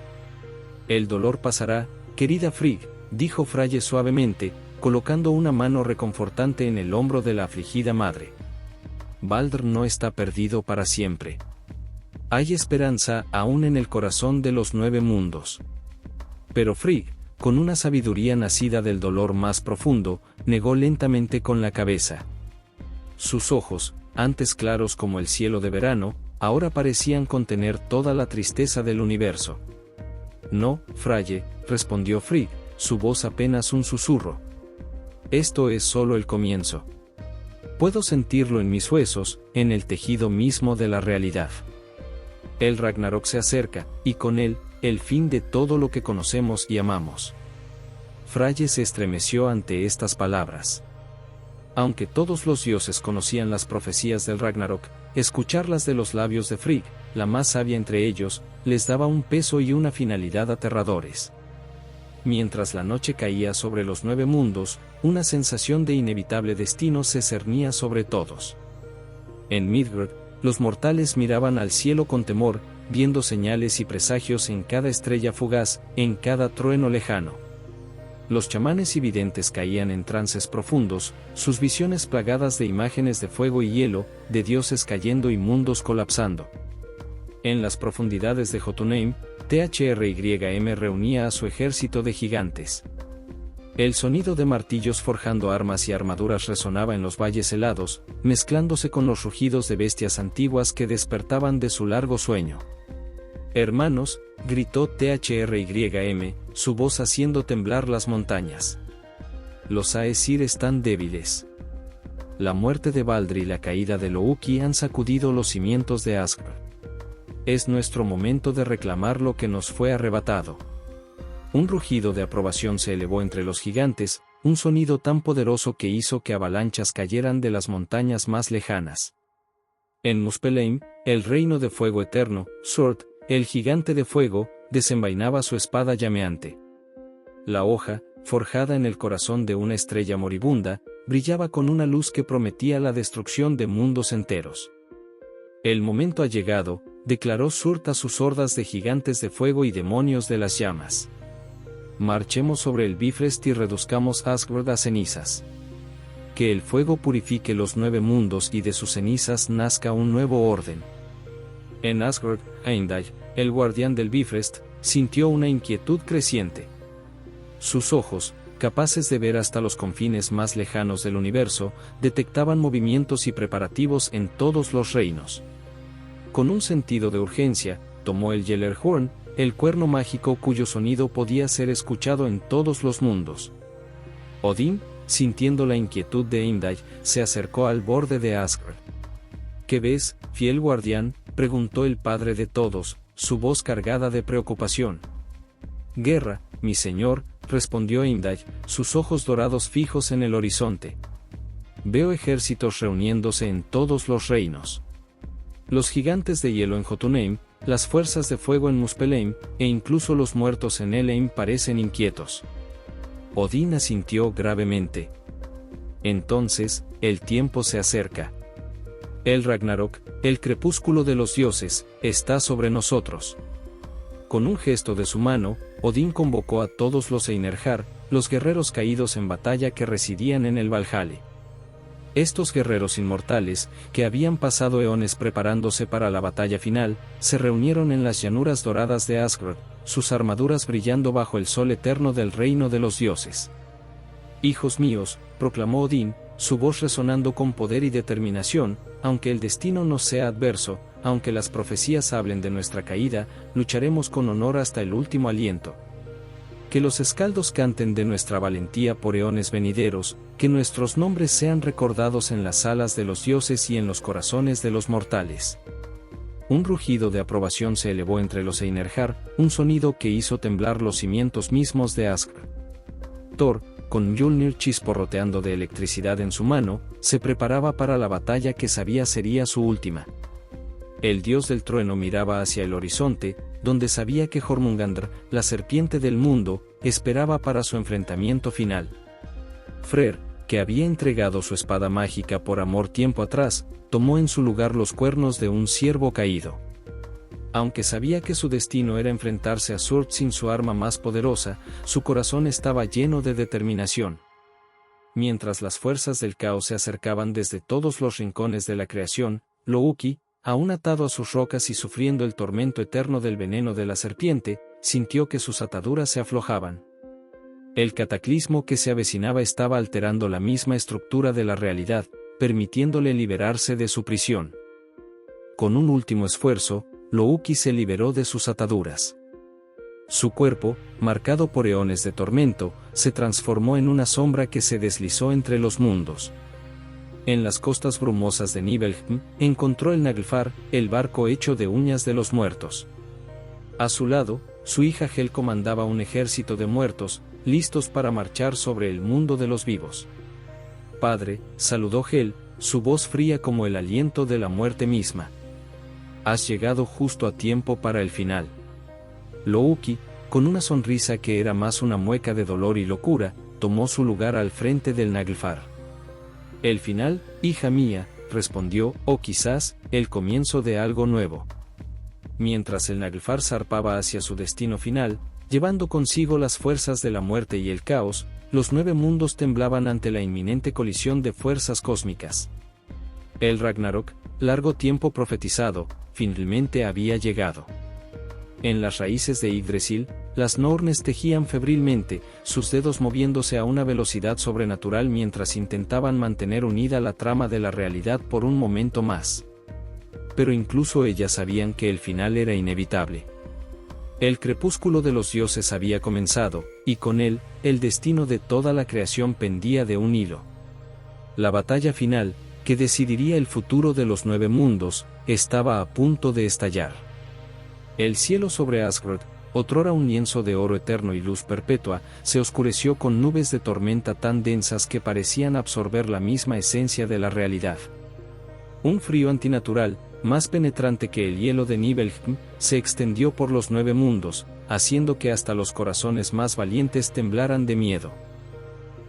El dolor pasará, querida Frigg, dijo Freyja suavemente, colocando una mano reconfortante en el hombro de la afligida madre. Baldr no está perdido para siempre. Hay esperanza aún en el corazón de los 9 mundos. Pero Frigg, con una sabiduría nacida del dolor más profundo, negó lentamente con la cabeza. Sus ojos, antes claros como el cielo de verano, ahora parecían contener toda la tristeza del universo. No, Freyja, respondió Frigg, su voz apenas un susurro. Esto es solo el comienzo. Puedo sentirlo en mis huesos, en el tejido mismo de la realidad. El Ragnarok se acerca, y con él, el fin de todo lo que conocemos y amamos. Freyja se estremeció ante estas palabras. Aunque todos los dioses conocían las profecías del Ragnarok, escucharlas de los labios de Frigg, la más sabia entre ellos, les daba un peso y una finalidad aterradores. Mientras la noche caía sobre los 9 mundos, una sensación de inevitable destino se cernía sobre todos. En Midgard, los mortales miraban al cielo con temor, viendo señales y presagios en cada estrella fugaz, en cada trueno lejano. Los chamanes y videntes caían en trances profundos, sus visiones plagadas de imágenes de fuego y hielo, de dioses cayendo y mundos colapsando. En las profundidades de Jotunheim, THRYM reunía a su ejército de gigantes. El sonido de martillos forjando armas y armaduras resonaba en los valles helados, mezclándose con los rugidos de bestias antiguas que despertaban de su largo sueño. Hermanos, gritó THRYM, su voz haciendo temblar las montañas. Los Aesir están débiles. La muerte de Baldr y la caída de Loki han sacudido los cimientos de Asgard. Es nuestro momento de reclamar lo que nos fue arrebatado. Un rugido de aprobación se elevó entre los gigantes, un sonido tan poderoso que hizo que avalanchas cayeran de las montañas más lejanas. En Muspelheim, el reino de fuego eterno, Surd, el gigante de fuego, desenvainaba su espada llameante. La hoja, forjada en el corazón de una estrella moribunda, brillaba con una luz que prometía la destrucción de mundos enteros. El momento ha llegado, declaró Surd a sus hordas de gigantes de fuego y demonios de las llamas. Marchemos sobre el Bifrost y reduzcamos Asgard a cenizas. Que el fuego purifique los 9 mundos y de sus cenizas nazca un nuevo orden. En Asgard, Heimdall, el guardián del Bifrost, sintió una inquietud creciente. Sus ojos, capaces de ver hasta los confines más lejanos del universo, detectaban movimientos y preparativos en todos los reinos. Con un sentido de urgencia, tomó el Gjallarhorn, el cuerno mágico cuyo sonido podía ser escuchado en todos los mundos. Odín, sintiendo la inquietud de Heimdall, se acercó al borde de Asgard. ¿Qué ves, fiel guardián?, preguntó el padre de todos, su voz cargada de preocupación. Guerra, mi señor, respondió Heimdall, sus ojos dorados fijos en el horizonte. Veo ejércitos reuniéndose en todos los reinos. Los gigantes de hielo en Jotunheim, las fuerzas de fuego en Muspelheim, e incluso los muertos en Helheim parecen inquietos. Odín asintió gravemente. Entonces, el tiempo se acerca. El Ragnarok, el crepúsculo de los dioses, está sobre nosotros. Con un gesto de su mano, Odín convocó a todos los Einherjar, los guerreros caídos en batalla que residían en el Valhalla. Estos guerreros inmortales, que habían pasado eones preparándose para la batalla final, se reunieron en las llanuras doradas de Asgard, sus armaduras brillando bajo el sol eterno del reino de los dioses. Hijos míos, proclamó Odín, su voz resonando con poder y determinación, aunque el destino nos sea adverso, aunque las profecías hablen de nuestra caída, lucharemos con honor hasta el último aliento. Que los escaldos canten de nuestra valentía por eones venideros, que nuestros nombres sean recordados en las salas de los dioses y en los corazones de los mortales. Un rugido de aprobación se elevó entre los Einherjar, un sonido que hizo temblar los cimientos mismos de Asgard. Thor, con Mjolnir chisporroteando de electricidad en su mano, se preparaba para la batalla que sabía sería su última. El dios del trueno miraba hacia el horizonte, donde sabía que Jormungandr, la serpiente del mundo, esperaba para su enfrentamiento final. Freyr, que había entregado su espada mágica por amor tiempo atrás, tomó en su lugar los cuernos de un ciervo caído. Aunque sabía que su destino era enfrentarse a Surd sin su arma más poderosa, su corazón estaba lleno de determinación. Mientras las fuerzas del caos se acercaban desde todos los rincones de la creación, Loki, aún atado a sus rocas y sufriendo el tormento eterno del veneno de la serpiente, sintió que sus ataduras se aflojaban. El cataclismo que se avecinaba estaba alterando la misma estructura de la realidad, permitiéndole liberarse de su prisión. Con un último esfuerzo, Loki se liberó de sus ataduras. Su cuerpo, marcado por eones de tormento, se transformó en una sombra que se deslizó entre los mundos. En las costas brumosas de Nibelheim, encontró el Naglfar, el barco hecho de uñas de los muertos. A su lado, su hija Hel comandaba un ejército de muertos, listos para marchar sobre el mundo de los vivos. Padre, saludó Hel, su voz fría como el aliento de la muerte misma. Has llegado justo a tiempo para el final. Loki, con una sonrisa que era más una mueca de dolor y locura, tomó su lugar al frente del Naglfar. El final, hija mía, respondió, o quizás, el comienzo de algo nuevo. Mientras el Naglfar zarpaba hacia su destino final, llevando consigo las fuerzas de la muerte y el caos, los 9 mundos temblaban ante la inminente colisión de fuerzas cósmicas. El Ragnarok, largo tiempo profetizado, finalmente había llegado. En las raíces de Yggdrasil, las Nornes tejían febrilmente, sus dedos moviéndose a una velocidad sobrenatural mientras intentaban mantener unida la trama de la realidad por un momento más. Pero incluso ellas sabían que el final era inevitable. El crepúsculo de los dioses había comenzado, y con él, el destino de toda la creación pendía de un hilo. La batalla final, que decidiría el futuro de los 9 mundos, estaba a punto de estallar. El cielo sobre Asgard, otrora un lienzo de oro eterno y luz perpetua, se oscureció con nubes de tormenta tan densas que parecían absorber la misma esencia de la realidad. Un frío antinatural, más penetrante que el hielo de Nibelheim, se extendió por los 9 mundos, haciendo que hasta los corazones más valientes temblaran de miedo.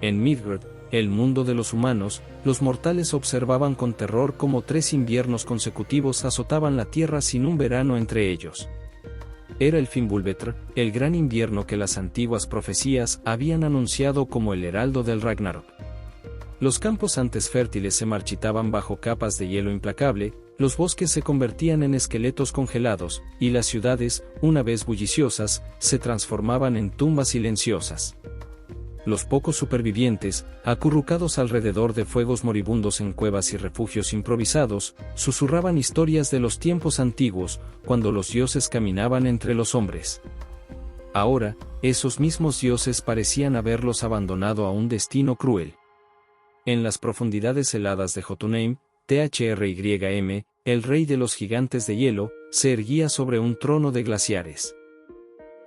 En Midgard, el mundo de los humanos, los mortales observaban con terror cómo 3 inviernos consecutivos azotaban la tierra sin un verano entre ellos. Era el Fimbulvetr, el gran invierno que las antiguas profecías habían anunciado como el heraldo del Ragnarok. Los campos antes fértiles se marchitaban bajo capas de hielo implacable, los bosques se convertían en esqueletos congelados, y las ciudades, una vez bulliciosas, se transformaban en tumbas silenciosas. los pocos supervivientes, acurrucados alrededor de fuegos moribundos en cuevas y refugios improvisados, susurraban historias de los tiempos antiguos, cuando los dioses caminaban entre los hombres. Ahora, esos mismos dioses parecían haberlos abandonado a un destino cruel. En las profundidades heladas de Jotunheim, Thrym, el rey de los gigantes de hielo, se erguía sobre un trono de glaciares.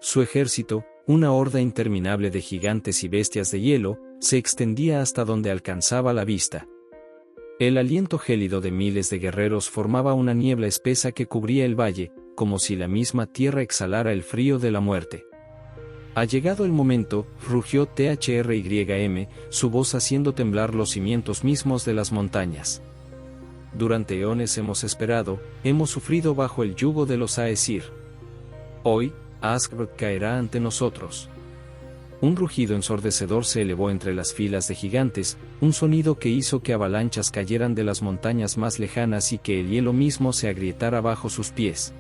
Su ejército, una horda interminable de gigantes y bestias de hielo, se extendía hasta donde alcanzaba la vista. El aliento gélido de miles de guerreros formaba una niebla espesa que cubría el valle, como si la misma tierra exhalara el frío de la muerte. Ha llegado el momento, rugió Thrym, su voz haciendo temblar los cimientos mismos de las montañas. Durante eones hemos esperado, hemos sufrido bajo el yugo de los Aesir. Hoy, Asgard caerá ante nosotros. Un rugido ensordecedor se elevó entre las filas de gigantes, un sonido que hizo que avalanchas cayeran de las montañas más lejanas y que el hielo mismo se agrietara bajo sus pies.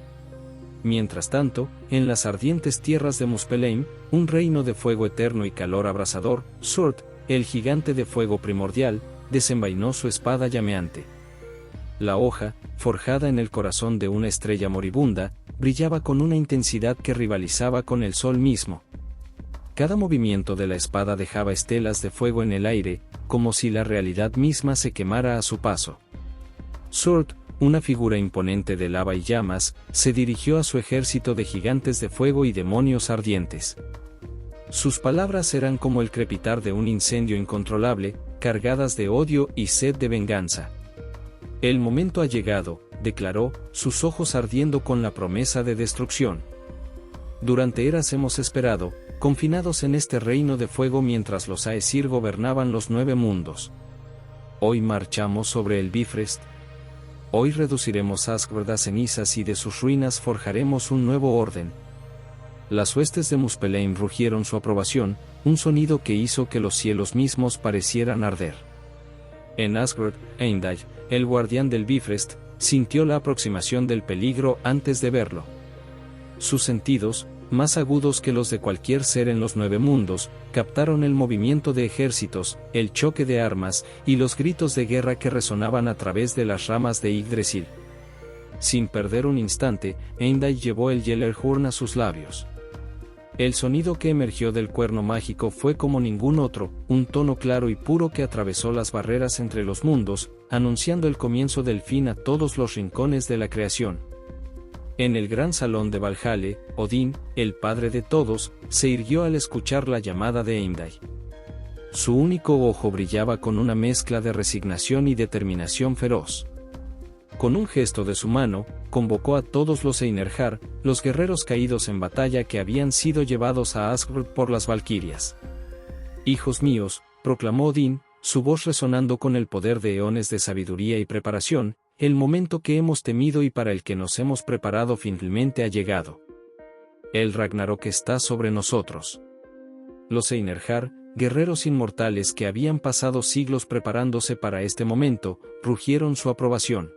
Mientras tanto, en las ardientes tierras de Muspelheim, un reino de fuego eterno y calor abrasador, Surd, el gigante de fuego primordial, desenvainó su espada llameante. La hoja, forjada en el corazón de una estrella moribunda, brillaba con una intensidad que rivalizaba con el sol mismo. Cada movimiento de la espada dejaba estelas de fuego en el aire, como si la realidad misma se quemara a su paso. Surd, una figura imponente de lava y llamas, se dirigió a su ejército de gigantes de fuego y demonios ardientes. Sus palabras eran como el crepitar de un incendio incontrolable, cargadas de odio y sed de venganza. El momento ha llegado, declaró, sus ojos ardiendo con la promesa de destrucción. Durante eras hemos esperado, confinados en este reino de fuego mientras los Aesir gobernaban los 9 mundos. Hoy marchamos sobre el Bifrost. Hoy reduciremos Asgard a cenizas y de sus ruinas forjaremos un nuevo orden. Las huestes de Muspelheim rugieron su aprobación, un sonido que hizo que los cielos mismos parecieran arder. En Asgard, Heimdall, el guardián del Bifrost, sintió la aproximación del peligro antes de verlo. Sus sentidos, más agudos que los de cualquier ser en los 9 mundos, captaron el movimiento de ejércitos, el choque de armas, y los gritos de guerra que resonaban a través de las ramas de Yggdrasil. Sin perder un instante, Heimdall llevó el Gjallarhorn a sus labios. El sonido que emergió del cuerno mágico fue como ningún otro, un tono claro y puro que atravesó las barreras entre los mundos, anunciando el comienzo del fin a todos los rincones de la creación. En el gran salón de Valhalla, Odín, el padre de todos, se irguió al escuchar la llamada de Heimdall. Su único ojo brillaba con una mezcla de resignación y determinación feroz. Con un gesto de su mano, convocó a todos los Einherjar, los guerreros caídos en batalla que habían sido llevados a Asgard por las valquirias. «Hijos míos», proclamó Odín, su voz resonando con el poder de eones de sabiduría y preparación, «el momento que hemos temido y para el que nos hemos preparado finalmente ha llegado. El Ragnarok está sobre nosotros». Los Einherjar, guerreros inmortales que habían pasado siglos preparándose para este momento, rugieron su aprobación.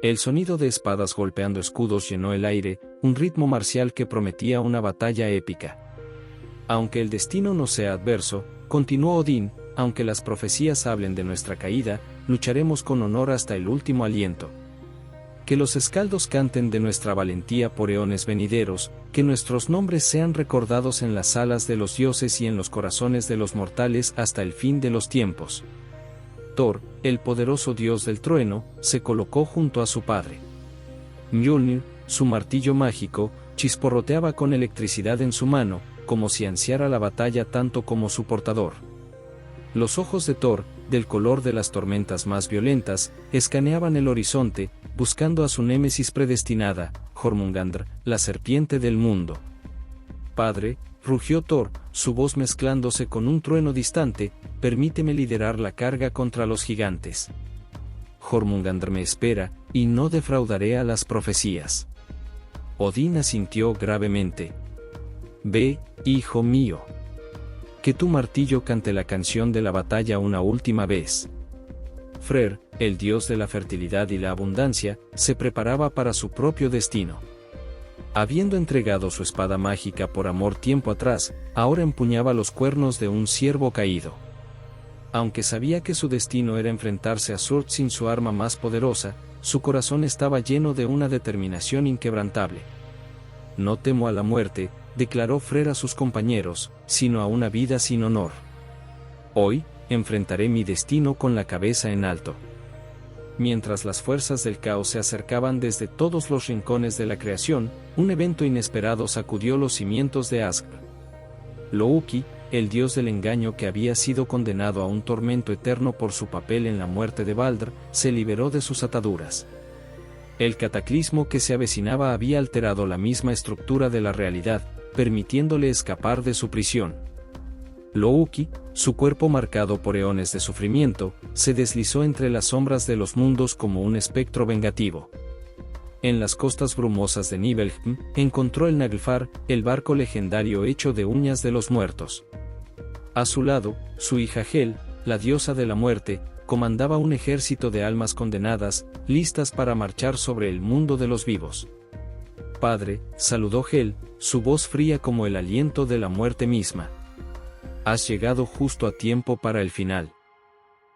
El sonido de espadas golpeando escudos llenó el aire, un ritmo marcial que prometía una batalla épica. «Aunque el destino nos sea adverso», continuó Odín, «aunque las profecías hablen de nuestra caída, lucharemos con honor hasta el último aliento. Que los escaldos canten de nuestra valentía por eones venideros, que nuestros nombres sean recordados en las salas de los dioses y en los corazones de los mortales hasta el fin de los tiempos». Thor, el poderoso dios del trueno, se colocó junto a su padre. Mjolnir, su martillo mágico, chisporroteaba con electricidad en su mano, como si ansiara la batalla tanto como su portador. Los ojos de Thor, del color de las tormentas más violentas, escaneaban el horizonte, buscando a su némesis predestinada, Jormungandr, la serpiente del mundo. «Padre», rugió Thor, su voz mezclándose con un trueno distante, «permíteme liderar la carga contra los gigantes. Jormungandr me espera, y no defraudaré a las profecías». Odín asintió gravemente. «Ve, hijo mío. Que tu martillo cante la canción de la batalla una última vez». Freyr, el dios de la fertilidad y la abundancia, se preparaba para su propio destino. Habiendo entregado su espada mágica por amor tiempo atrás, ahora empuñaba los cuernos de un ciervo caído. Aunque sabía que su destino era enfrentarse a Surd sin su arma más poderosa, su corazón estaba lleno de una determinación inquebrantable. No temo a la muerte, declaró Freyr a sus compañeros, sino a una vida sin honor. Hoy, enfrentaré mi destino con la cabeza en alto. Mientras las fuerzas del caos se acercaban desde todos los rincones de la creación, un evento inesperado sacudió los cimientos de Asgard. Loki, el dios del engaño que había sido condenado a un tormento eterno por su papel en la muerte de Baldr, se liberó de sus ataduras. El cataclismo que se avecinaba había alterado la misma estructura de la realidad, permitiéndole escapar de su prisión. Loki, su cuerpo marcado por eones de sufrimiento, se deslizó entre las sombras de los mundos como un espectro vengativo. En las costas brumosas de Nibelheim, encontró el Naglfar, el barco legendario hecho de uñas de los muertos. A su lado, su hija Hel, la diosa de la muerte, comandaba un ejército de almas condenadas, listas para marchar sobre el mundo de los vivos. Padre, saludó Hel, su voz fría como el aliento de la muerte misma. Has llegado justo a tiempo para el final.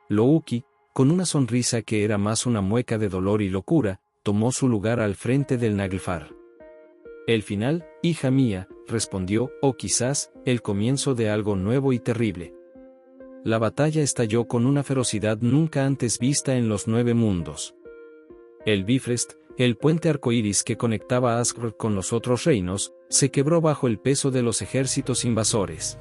Loki, con una sonrisa que era más una mueca de dolor y locura, tomó su lugar al frente del Naglfar. El final, hija mía, respondió, o quizás, el comienzo de algo nuevo y terrible. La batalla estalló con una ferocidad nunca antes vista en los 9 mundos. El Bifrost, el puente arcoíris que conectaba a Asgard con los otros reinos, se quebró bajo el peso de los ejércitos invasores.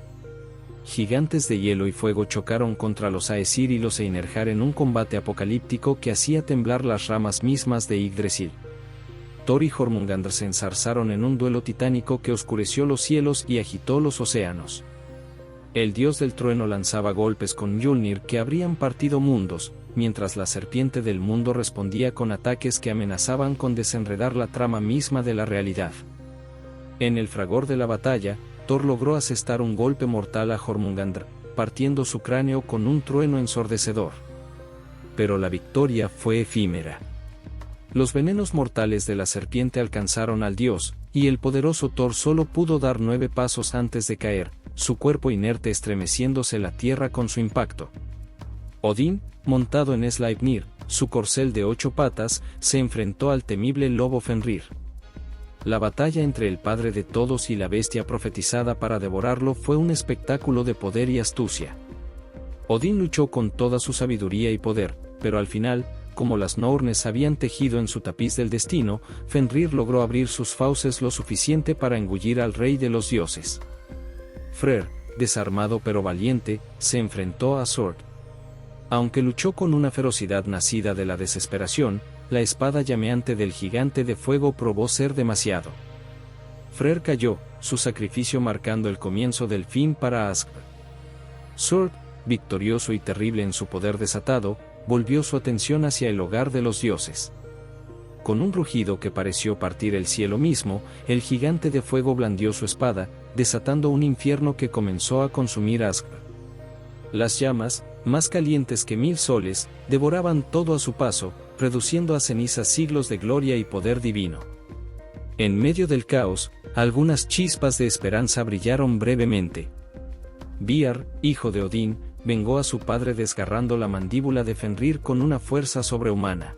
Gigantes de hielo y fuego chocaron contra los Aesir y los Einherjar en un combate apocalíptico que hacía temblar las ramas mismas de Yggdrasil. Thor y Jormungandr se enzarzaron en un duelo titánico que oscureció los cielos y agitó los océanos. El dios del trueno lanzaba golpes con Mjolnir que habrían partido mundos, mientras la serpiente del mundo respondía con ataques que amenazaban con desenredar la trama misma de la realidad. En el fragor de la batalla, Thor logró asestar un golpe mortal a Jormungandr, partiendo su cráneo con un trueno ensordecedor. Pero la victoria fue efímera. Los venenos mortales de la serpiente alcanzaron al dios, y el poderoso Thor solo pudo dar 9 pasos antes de caer, su cuerpo inerte estremeciéndose la tierra con su impacto. Odín, montado en Sleipnir, su corcel de 8 patas, se enfrentó al temible lobo Fenrir. La batalla entre el padre de todos y la bestia profetizada para devorarlo fue un espectáculo de poder y astucia. Odín luchó con toda su sabiduría y poder, pero al final, como las Nornes habían tejido en su tapiz del destino, Fenrir logró abrir sus fauces lo suficiente para engullir al rey de los dioses. Freyr, desarmado pero valiente, se enfrentó a Surd. Aunque luchó con una ferocidad nacida de la desesperación, la espada llameante del gigante de fuego probó ser demasiado. Freyr cayó, su sacrificio marcando el comienzo del fin para Asgard. Surd, victorioso y terrible en su poder desatado, volvió su atención hacia el hogar de los dioses. Con un rugido que pareció partir el cielo mismo, el gigante de fuego blandió su espada, desatando un infierno que comenzó a consumir Asgard. Las llamas, más calientes que 1000 soles, devoraban todo a su paso, reduciendo a cenizas siglos de gloria y poder divino. En medio del caos, algunas chispas de esperanza brillaron brevemente. Viar, hijo de Odín, vengó a su padre desgarrando la mandíbula de Fenrir con una fuerza sobrehumana.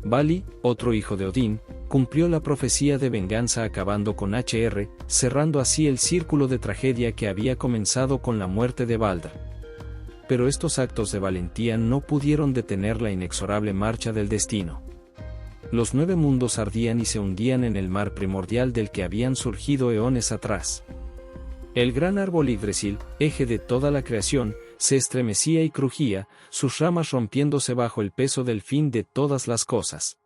Vali, otro hijo de Odín, cumplió la profecía de venganza acabando con Hr, cerrando así el círculo de tragedia que había comenzado con la muerte de Baldr. Pero estos actos de valentía no pudieron detener la inexorable marcha del destino. Los 9 mundos ardían y se hundían en el mar primordial del que habían surgido eones atrás. El gran árbol Yggdrasil, eje de toda la creación, se estremecía y crujía, sus ramas rompiéndose bajo el peso del fin de todas las cosas.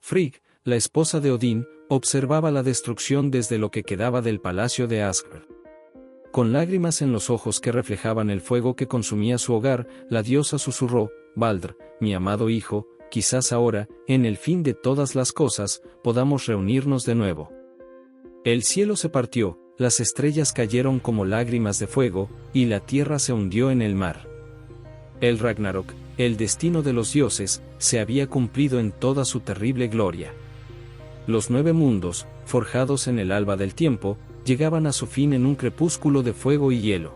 Frigg, la esposa de Odín, observaba la destrucción desde lo que quedaba del palacio de Asgard. Con lágrimas en los ojos que reflejaban el fuego que consumía su hogar, la diosa susurró: Baldr, mi amado hijo, quizás ahora, en el fin de todas las cosas, podamos reunirnos de nuevo. El cielo se partió, las estrellas cayeron como lágrimas de fuego, y la tierra se hundió en el mar. El Ragnarok, el destino de los dioses, se había cumplido en toda su terrible gloria. Los 9 mundos, forjados en el alba del tiempo, llegaban a su fin en un crepúsculo de fuego y hielo.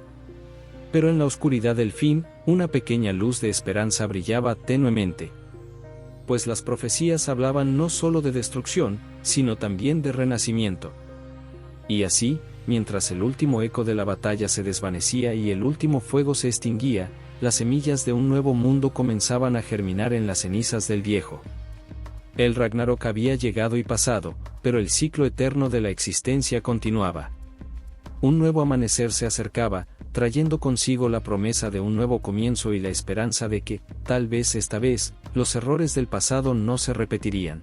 Pero en la oscuridad del fin, una pequeña luz de esperanza brillaba tenuemente. Pues las profecías hablaban no solo de destrucción, sino también de renacimiento. Y así, mientras el último eco de la batalla se desvanecía y el último fuego se extinguía, las semillas de un nuevo mundo comenzaban a germinar en las cenizas del viejo. El Ragnarok había llegado y pasado, pero el ciclo eterno de la existencia continuaba. Un nuevo amanecer se acercaba, trayendo consigo la promesa de un nuevo comienzo y la esperanza de que, tal vez esta vez, los errores del pasado no se repetirían.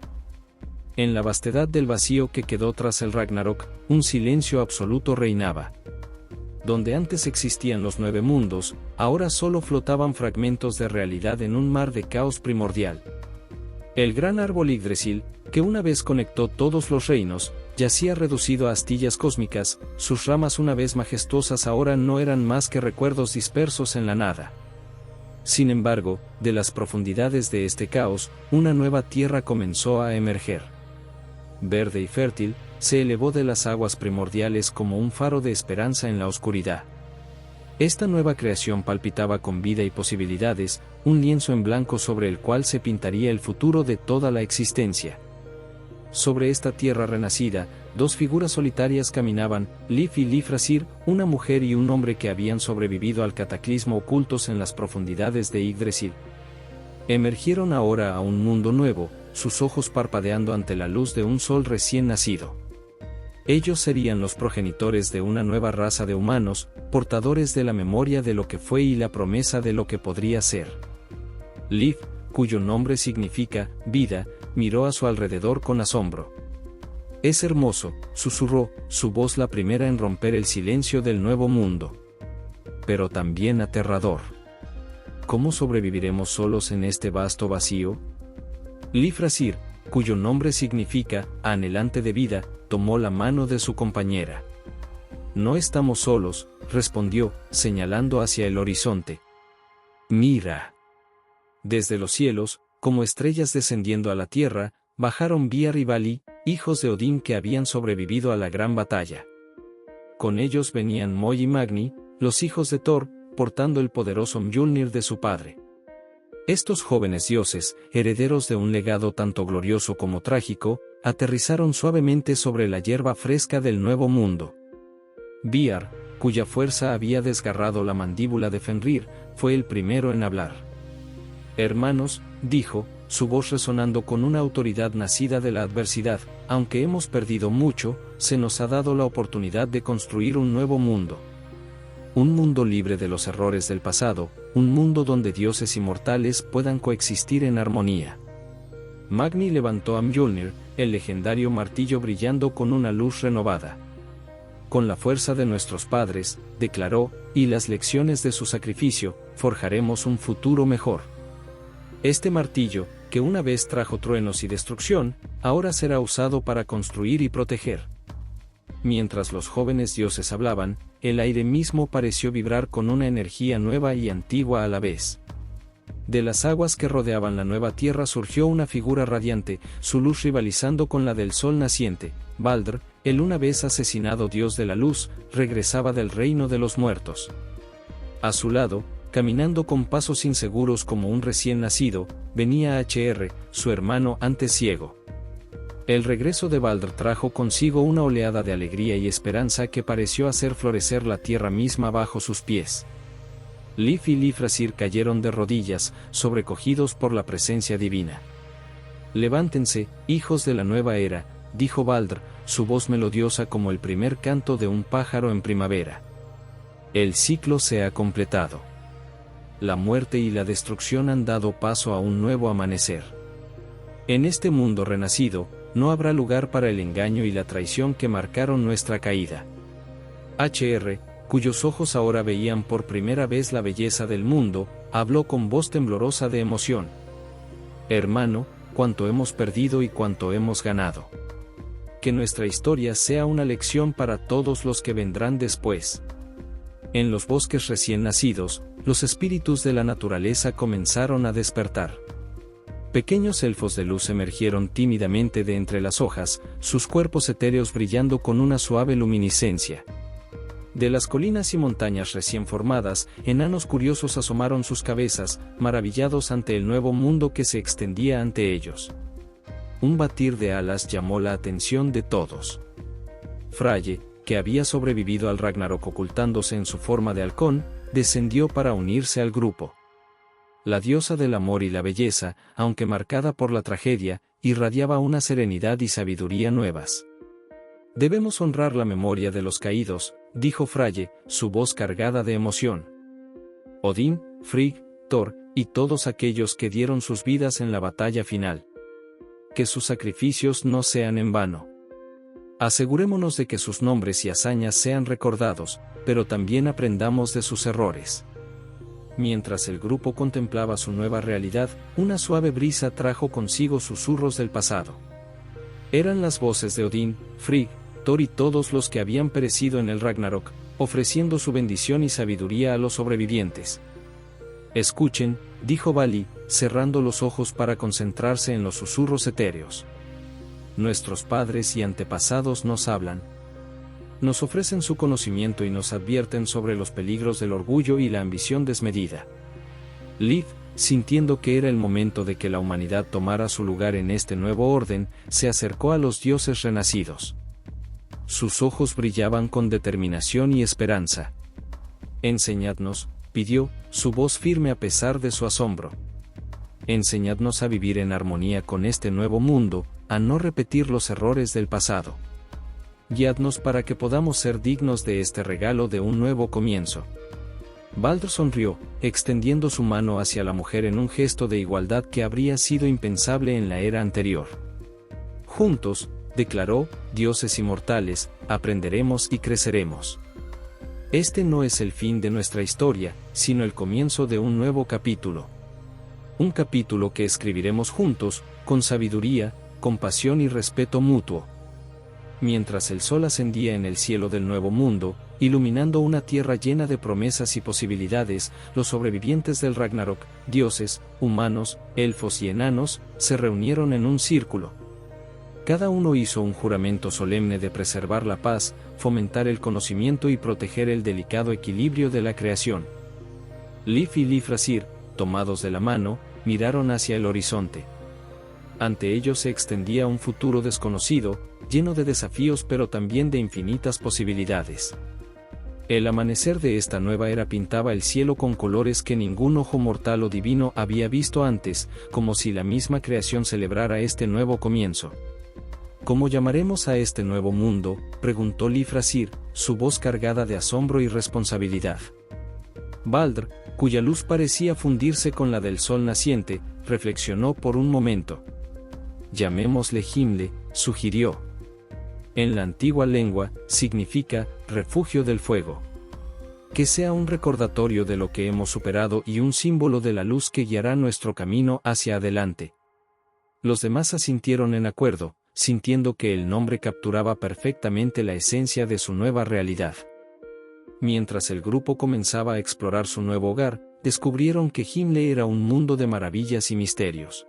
En la vastedad del vacío que quedó tras el Ragnarok, un silencio absoluto reinaba. Donde antes existían los 9 mundos, ahora solo flotaban fragmentos de realidad en un mar de caos primordial. El gran árbol Yggdrasil, que una vez conectó todos los reinos, yacía reducido a astillas cósmicas, sus ramas una vez majestuosas ahora no eran más que recuerdos dispersos en la nada. Sin embargo, de las profundidades de este caos, una nueva tierra comenzó a emerger. Verde y fértil, se elevó de las aguas primordiales como un faro de esperanza en la oscuridad. Esta nueva creación palpitaba con vida y posibilidades, un lienzo en blanco sobre el cual se pintaría el futuro de toda la existencia. Sobre esta tierra renacida, 2 figuras solitarias caminaban, Lif y Lifthrasir, una mujer y un hombre que habían sobrevivido al cataclismo ocultos en las profundidades de Yggdrasil. Emergieron ahora a un mundo nuevo, sus ojos parpadeando ante la luz de un sol recién nacido. Ellos serían los progenitores de una nueva raza de humanos, portadores de la memoria de lo que fue y la promesa de lo que podría ser. Lif, cuyo nombre significa vida, miró a su alrededor con asombro. «Es hermoso», susurró, su voz la primera en romper el silencio del nuevo mundo. «Pero también aterrador. ¿Cómo sobreviviremos solos en este vasto vacío?» Lifthrasir, cuyo nombre significa anhelante de vida, tomó la mano de su compañera. «No estamos solos», respondió, señalando hacia el horizonte. «Mira». Desde los cielos, como estrellas descendiendo a la tierra, bajaron Viar y Vali, hijos de Odín que habían sobrevivido a la gran batalla. Con ellos venían Moy y Magni, los hijos de Thor, portando el poderoso Mjolnir de su padre. Estos jóvenes dioses, herederos de un legado tanto glorioso como trágico, aterrizaron suavemente sobre la hierba fresca del nuevo mundo. Viar, cuya fuerza había desgarrado la mandíbula de Fenrir, fue el primero en hablar. «Hermanos», dijo, su voz resonando con una autoridad nacida de la adversidad, «aunque hemos perdido mucho, se nos ha dado la oportunidad de construir un nuevo mundo. Un mundo libre de los errores del pasado, un mundo donde dioses inmortales puedan coexistir en armonía». Magni levantó a Mjolnir, el legendario martillo brillando con una luz renovada. «Con la fuerza de nuestros padres», declaró, «y las lecciones de su sacrificio, forjaremos un futuro mejor. Este martillo, que una vez trajo truenos y destrucción, ahora será usado para construir y proteger». Mientras los jóvenes dioses hablaban, el aire mismo pareció vibrar con una energía nueva y antigua a la vez. De las aguas que rodeaban la nueva tierra surgió una figura radiante, su luz rivalizando con la del sol naciente. Baldr, el una vez asesinado dios de la luz, regresaba del reino de los muertos. A su lado, caminando con pasos inseguros como un recién nacido, venía Hr, su hermano antes ciego. El regreso de Baldr trajo consigo una oleada de alegría y esperanza que pareció hacer florecer la tierra misma bajo sus pies. Lif y Lifthrasir cayeron de rodillas, sobrecogidos por la presencia divina. «Levántense, hijos de la nueva era», dijo Baldr, su voz melodiosa como el primer canto de un pájaro en primavera. «El ciclo se ha completado. La muerte y la destrucción han dado paso a un nuevo amanecer. En este mundo renacido, no habrá lugar para el engaño y la traición que marcaron nuestra caída». Hr, cuyos ojos ahora veían por primera vez la belleza del mundo, habló con voz temblorosa de emoción. «Hermano, cuánto hemos perdido y cuánto hemos ganado. Que nuestra historia sea una lección para todos los que vendrán después». En los bosques recién nacidos, los espíritus de la naturaleza comenzaron a despertar. Pequeños elfos de luz emergieron tímidamente de entre las hojas, sus cuerpos etéreos brillando con una suave luminiscencia. De las colinas y montañas recién formadas, enanos curiosos asomaron sus cabezas, maravillados ante el nuevo mundo que se extendía ante ellos. Un batir de alas llamó la atención de todos. Freyja, que había sobrevivido al Ragnarok ocultándose en su forma de halcón, descendió para unirse al grupo. La diosa del amor y la belleza, aunque marcada por la tragedia, irradiaba una serenidad y sabiduría nuevas. Debemos honrar la memoria de los caídos, dijo Freyja, su voz cargada de emoción. Odín, Frigg, Thor, y todos aquellos que dieron sus vidas en la batalla final. Que sus sacrificios no sean en vano. Asegurémonos de que sus nombres y hazañas sean recordados, pero también aprendamos de sus errores. Mientras el grupo contemplaba su nueva realidad, una suave brisa trajo consigo susurros del pasado. Eran las voces de Odín, Frigg, Thor y todos los que habían perecido en el Ragnarok, ofreciendo su bendición y sabiduría a los sobrevivientes. Escuchen, dijo Vali, cerrando los ojos para concentrarse en los susurros etéreos. Nuestros padres y antepasados nos hablan. Nos ofrecen su conocimiento y nos advierten sobre los peligros del orgullo y la ambición desmedida. Liv, sintiendo que era el momento de que la humanidad tomara su lugar en este nuevo orden, se acercó a los dioses renacidos. Sus ojos brillaban con determinación y esperanza. Enseñadnos, pidió, su voz firme a pesar de su asombro. Enseñadnos a vivir en armonía con este nuevo mundo, a no repetir los errores del pasado. Guiadnos para que podamos ser dignos de este regalo de un nuevo comienzo. Baldur sonrió, extendiendo su mano hacia la mujer en un gesto de igualdad que habría sido impensable en la era anterior. Juntos, declaró, dioses inmortales, aprenderemos y creceremos. Este no es el fin de nuestra historia, sino el comienzo de un nuevo capítulo. Un capítulo que escribiremos juntos, con sabiduría, compasión y respeto mutuo. Mientras el sol ascendía en el cielo del nuevo mundo, iluminando una tierra llena de promesas y posibilidades, los sobrevivientes del Ragnarok, dioses, humanos, elfos y enanos, se reunieron en un círculo. Cada uno hizo un juramento solemne de preservar la paz, fomentar el conocimiento y proteger el delicado equilibrio de la creación. Liv y Lifthrasir, tomados de la mano, miraron hacia el horizonte. Ante ellos se extendía un futuro desconocido, lleno de desafíos pero también de infinitas posibilidades. El amanecer de esta nueva era pintaba el cielo con colores que ningún ojo mortal o divino había visto antes, como si la misma creación celebrara este nuevo comienzo. ¿Cómo llamaremos a este nuevo mundo?, preguntó Lifthrasir, su voz cargada de asombro y responsabilidad. Baldur, cuya luz parecía fundirse con la del sol naciente, reflexionó por un momento. Llamémosle Gimle, sugirió. En la antigua lengua, significa refugio del fuego. Que sea un recordatorio de lo que hemos superado y un símbolo de la luz que guiará nuestro camino hacia adelante. Los demás asintieron en acuerdo, sintiendo que el nombre capturaba perfectamente la esencia de su nueva realidad. Mientras el grupo comenzaba a explorar su nuevo hogar, descubrieron que Gimle era un mundo de maravillas y misterios.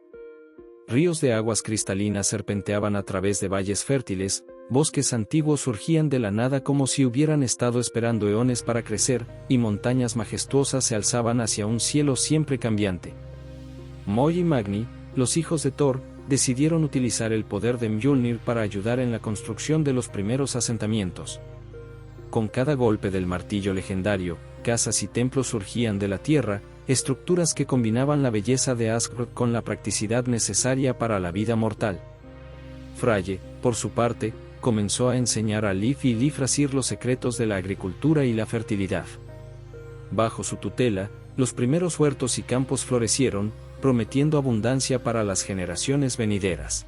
Ríos de aguas cristalinas serpenteaban a través de valles fértiles, bosques antiguos surgían de la nada como si hubieran estado esperando eones para crecer, y montañas majestuosas se alzaban hacia un cielo siempre cambiante. Moy y Magni, los hijos de Thor, decidieron utilizar el poder de Mjolnir para ayudar en la construcción de los primeros asentamientos. Con cada golpe del martillo legendario, casas y templos surgían de la tierra, estructuras que combinaban la belleza de Asgard con la practicidad necesaria para la vida mortal. Freyja, por su parte, comenzó a enseñar a Liv y Lifthrasir los secretos de la agricultura y la fertilidad. Bajo su tutela, los primeros huertos y campos florecieron, prometiendo abundancia para las generaciones venideras.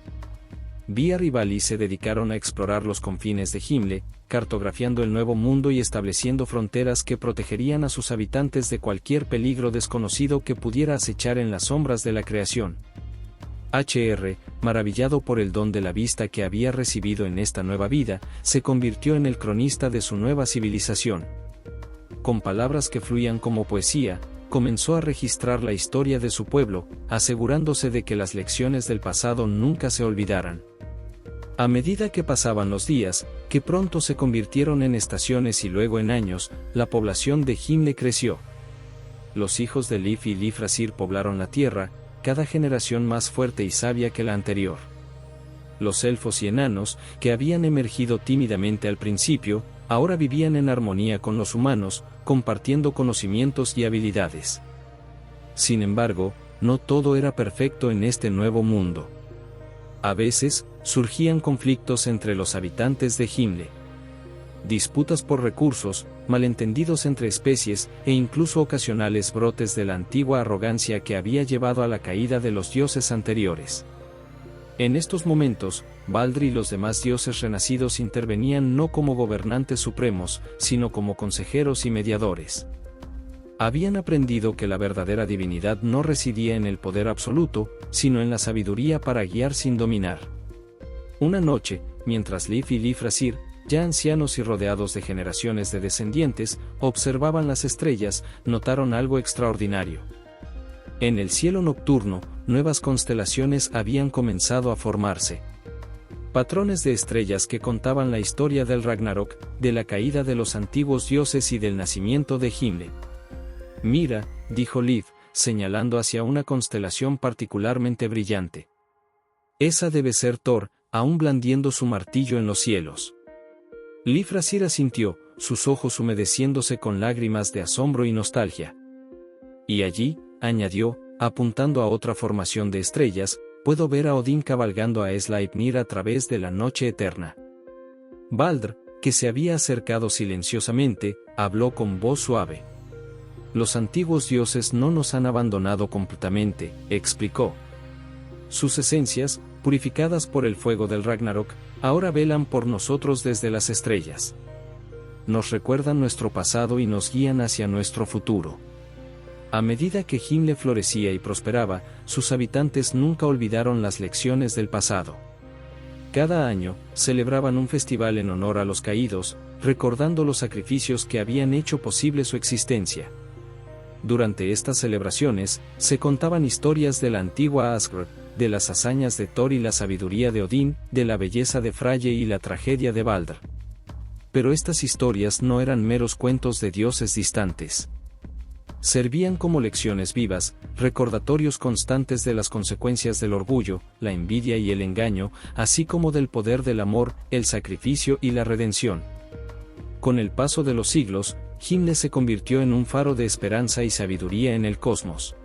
Viar y Vali se dedicaron a explorar los confines de Gimle, cartografiando el nuevo mundo y estableciendo fronteras que protegerían a sus habitantes de cualquier peligro desconocido que pudiera acechar en las sombras de la creación. HR, maravillado por el don de la vista que había recibido en esta nueva vida, se convirtió en el cronista de su nueva civilización. Con palabras que fluían como poesía, comenzó a registrar la historia de su pueblo, asegurándose de que las lecciones del pasado nunca se olvidaran. A medida que pasaban los días, que pronto se convirtieron en estaciones y luego en años, la población de Gimle creció. Los hijos de Lif y Lifrasir poblaron la tierra, cada generación más fuerte y sabia que la anterior. Los elfos y enanos, que habían emergido tímidamente al principio, ahora vivían en armonía con los humanos, compartiendo conocimientos y habilidades. Sin embargo, no todo era perfecto en este nuevo mundo. A veces, surgían conflictos entre los habitantes de Gimle. Disputas por recursos, malentendidos entre especies, e incluso ocasionales brotes de la antigua arrogancia que había llevado a la caída de los dioses anteriores. En estos momentos, Baldr y los demás dioses renacidos intervenían no como gobernantes supremos, sino como consejeros y mediadores. Habían aprendido que la verdadera divinidad no residía en el poder absoluto, sino en la sabiduría para guiar sin dominar. Una noche, mientras Lif y Lifrasir, ya ancianos y rodeados de generaciones de descendientes, observaban las estrellas, notaron algo extraordinario. En el cielo nocturno, nuevas constelaciones habían comenzado a formarse. Patrones de estrellas que contaban la historia del Ragnarok, de la caída de los antiguos dioses y del nacimiento de Gimle. «Mira», dijo Lif, señalando hacia una constelación particularmente brillante. «Esa debe ser Thor, aún blandiendo su martillo en los cielos». Lifrasir asintió, sus ojos humedeciéndose con lágrimas de asombro y nostalgia. «Y allí», añadió, apuntando a otra formación de estrellas, «puedo ver a Odín cabalgando a Sleipnir a través de la noche eterna». Baldr, que se había acercado silenciosamente, habló con voz suave. «Los antiguos dioses no nos han abandonado completamente», explicó. «Sus esencias, purificadas por el fuego del Ragnarok, ahora velan por nosotros desde las estrellas. Nos recuerdan nuestro pasado y nos guían hacia nuestro futuro». A medida que Gimle florecía y prosperaba, sus habitantes nunca olvidaron las lecciones del pasado. Cada año, celebraban un festival en honor a los caídos, recordando los sacrificios que habían hecho posible su existencia. Durante estas celebraciones, se contaban historias de la antigua Asgard, de las hazañas de Thor y la sabiduría de Odín, de la belleza de Freyja y la tragedia de Baldr. Pero estas historias no eran meros cuentos de dioses distantes. Servían como lecciones vivas, recordatorios constantes de las consecuencias del orgullo, la envidia y el engaño, así como del poder del amor, el sacrificio y la redención. Con el paso de los siglos, Gimle se convirtió en un faro de esperanza y sabiduría en el cosmos.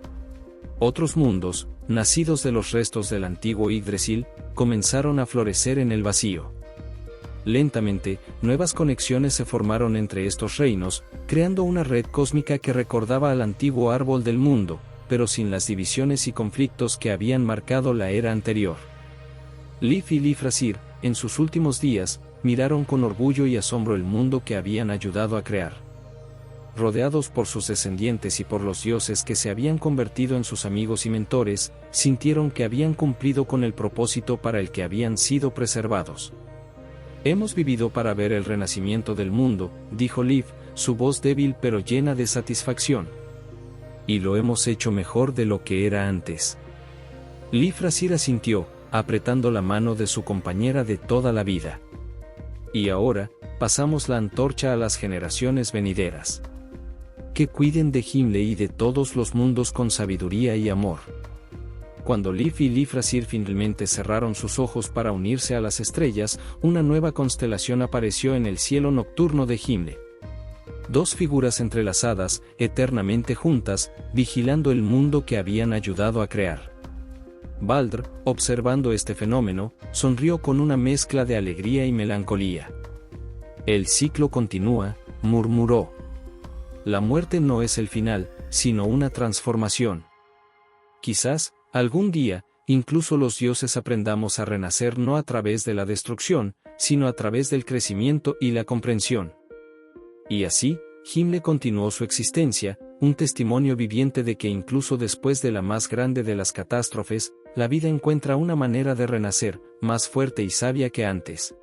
Otros mundos, nacidos de los restos del antiguo Yggdrasil, comenzaron a florecer en el vacío. Lentamente, nuevas conexiones se formaron entre estos reinos, creando una red cósmica que recordaba al antiguo árbol del mundo, pero sin las divisiones y conflictos que habían marcado la era anterior. Lif y Lifrasir, en sus últimos días, miraron con orgullo y asombro el mundo que habían ayudado a crear. Rodeados por sus descendientes y por los dioses que se habían convertido en sus amigos y mentores, sintieron que habían cumplido con el propósito para el que habían sido preservados. «Hemos vivido para ver el renacimiento del mundo», dijo Lif, su voz débil pero llena de satisfacción. «Y lo hemos hecho mejor de lo que era antes». Lifrasir asintió, apretando la mano de su compañera de toda la vida. «Y ahora, pasamos la antorcha a las generaciones venideras. Que cuiden de Gimle y de todos los mundos con sabiduría y amor». Cuando Lif y Lifrasir finalmente cerraron sus ojos para unirse a las estrellas, una nueva constelación apareció en el cielo nocturno de Gimle. Dos figuras entrelazadas, eternamente juntas, vigilando el mundo que habían ayudado a crear. Baldr, observando este fenómeno, sonrió con una mezcla de alegría y melancolía. «El ciclo continúa», murmuró. «La muerte no es el final, sino una transformación. Quizás, algún día, incluso los dioses aprendamos a renacer no a través de la destrucción, sino a través del crecimiento y la comprensión». Y así, Gimle continuó su existencia, un testimonio viviente de que incluso después de la más grande de las catástrofes, la vida encuentra una manera de renacer, más fuerte y sabia que antes.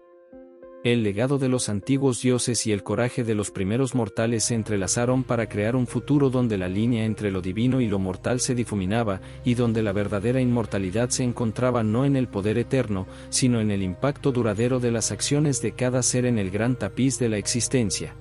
El legado de los antiguos dioses y el coraje de los primeros mortales se entrelazaron para crear un futuro donde la línea entre lo divino y lo mortal se difuminaba, y donde la verdadera inmortalidad se encontraba no en el poder eterno, sino en el impacto duradero de las acciones de cada ser en el gran tapiz de la existencia.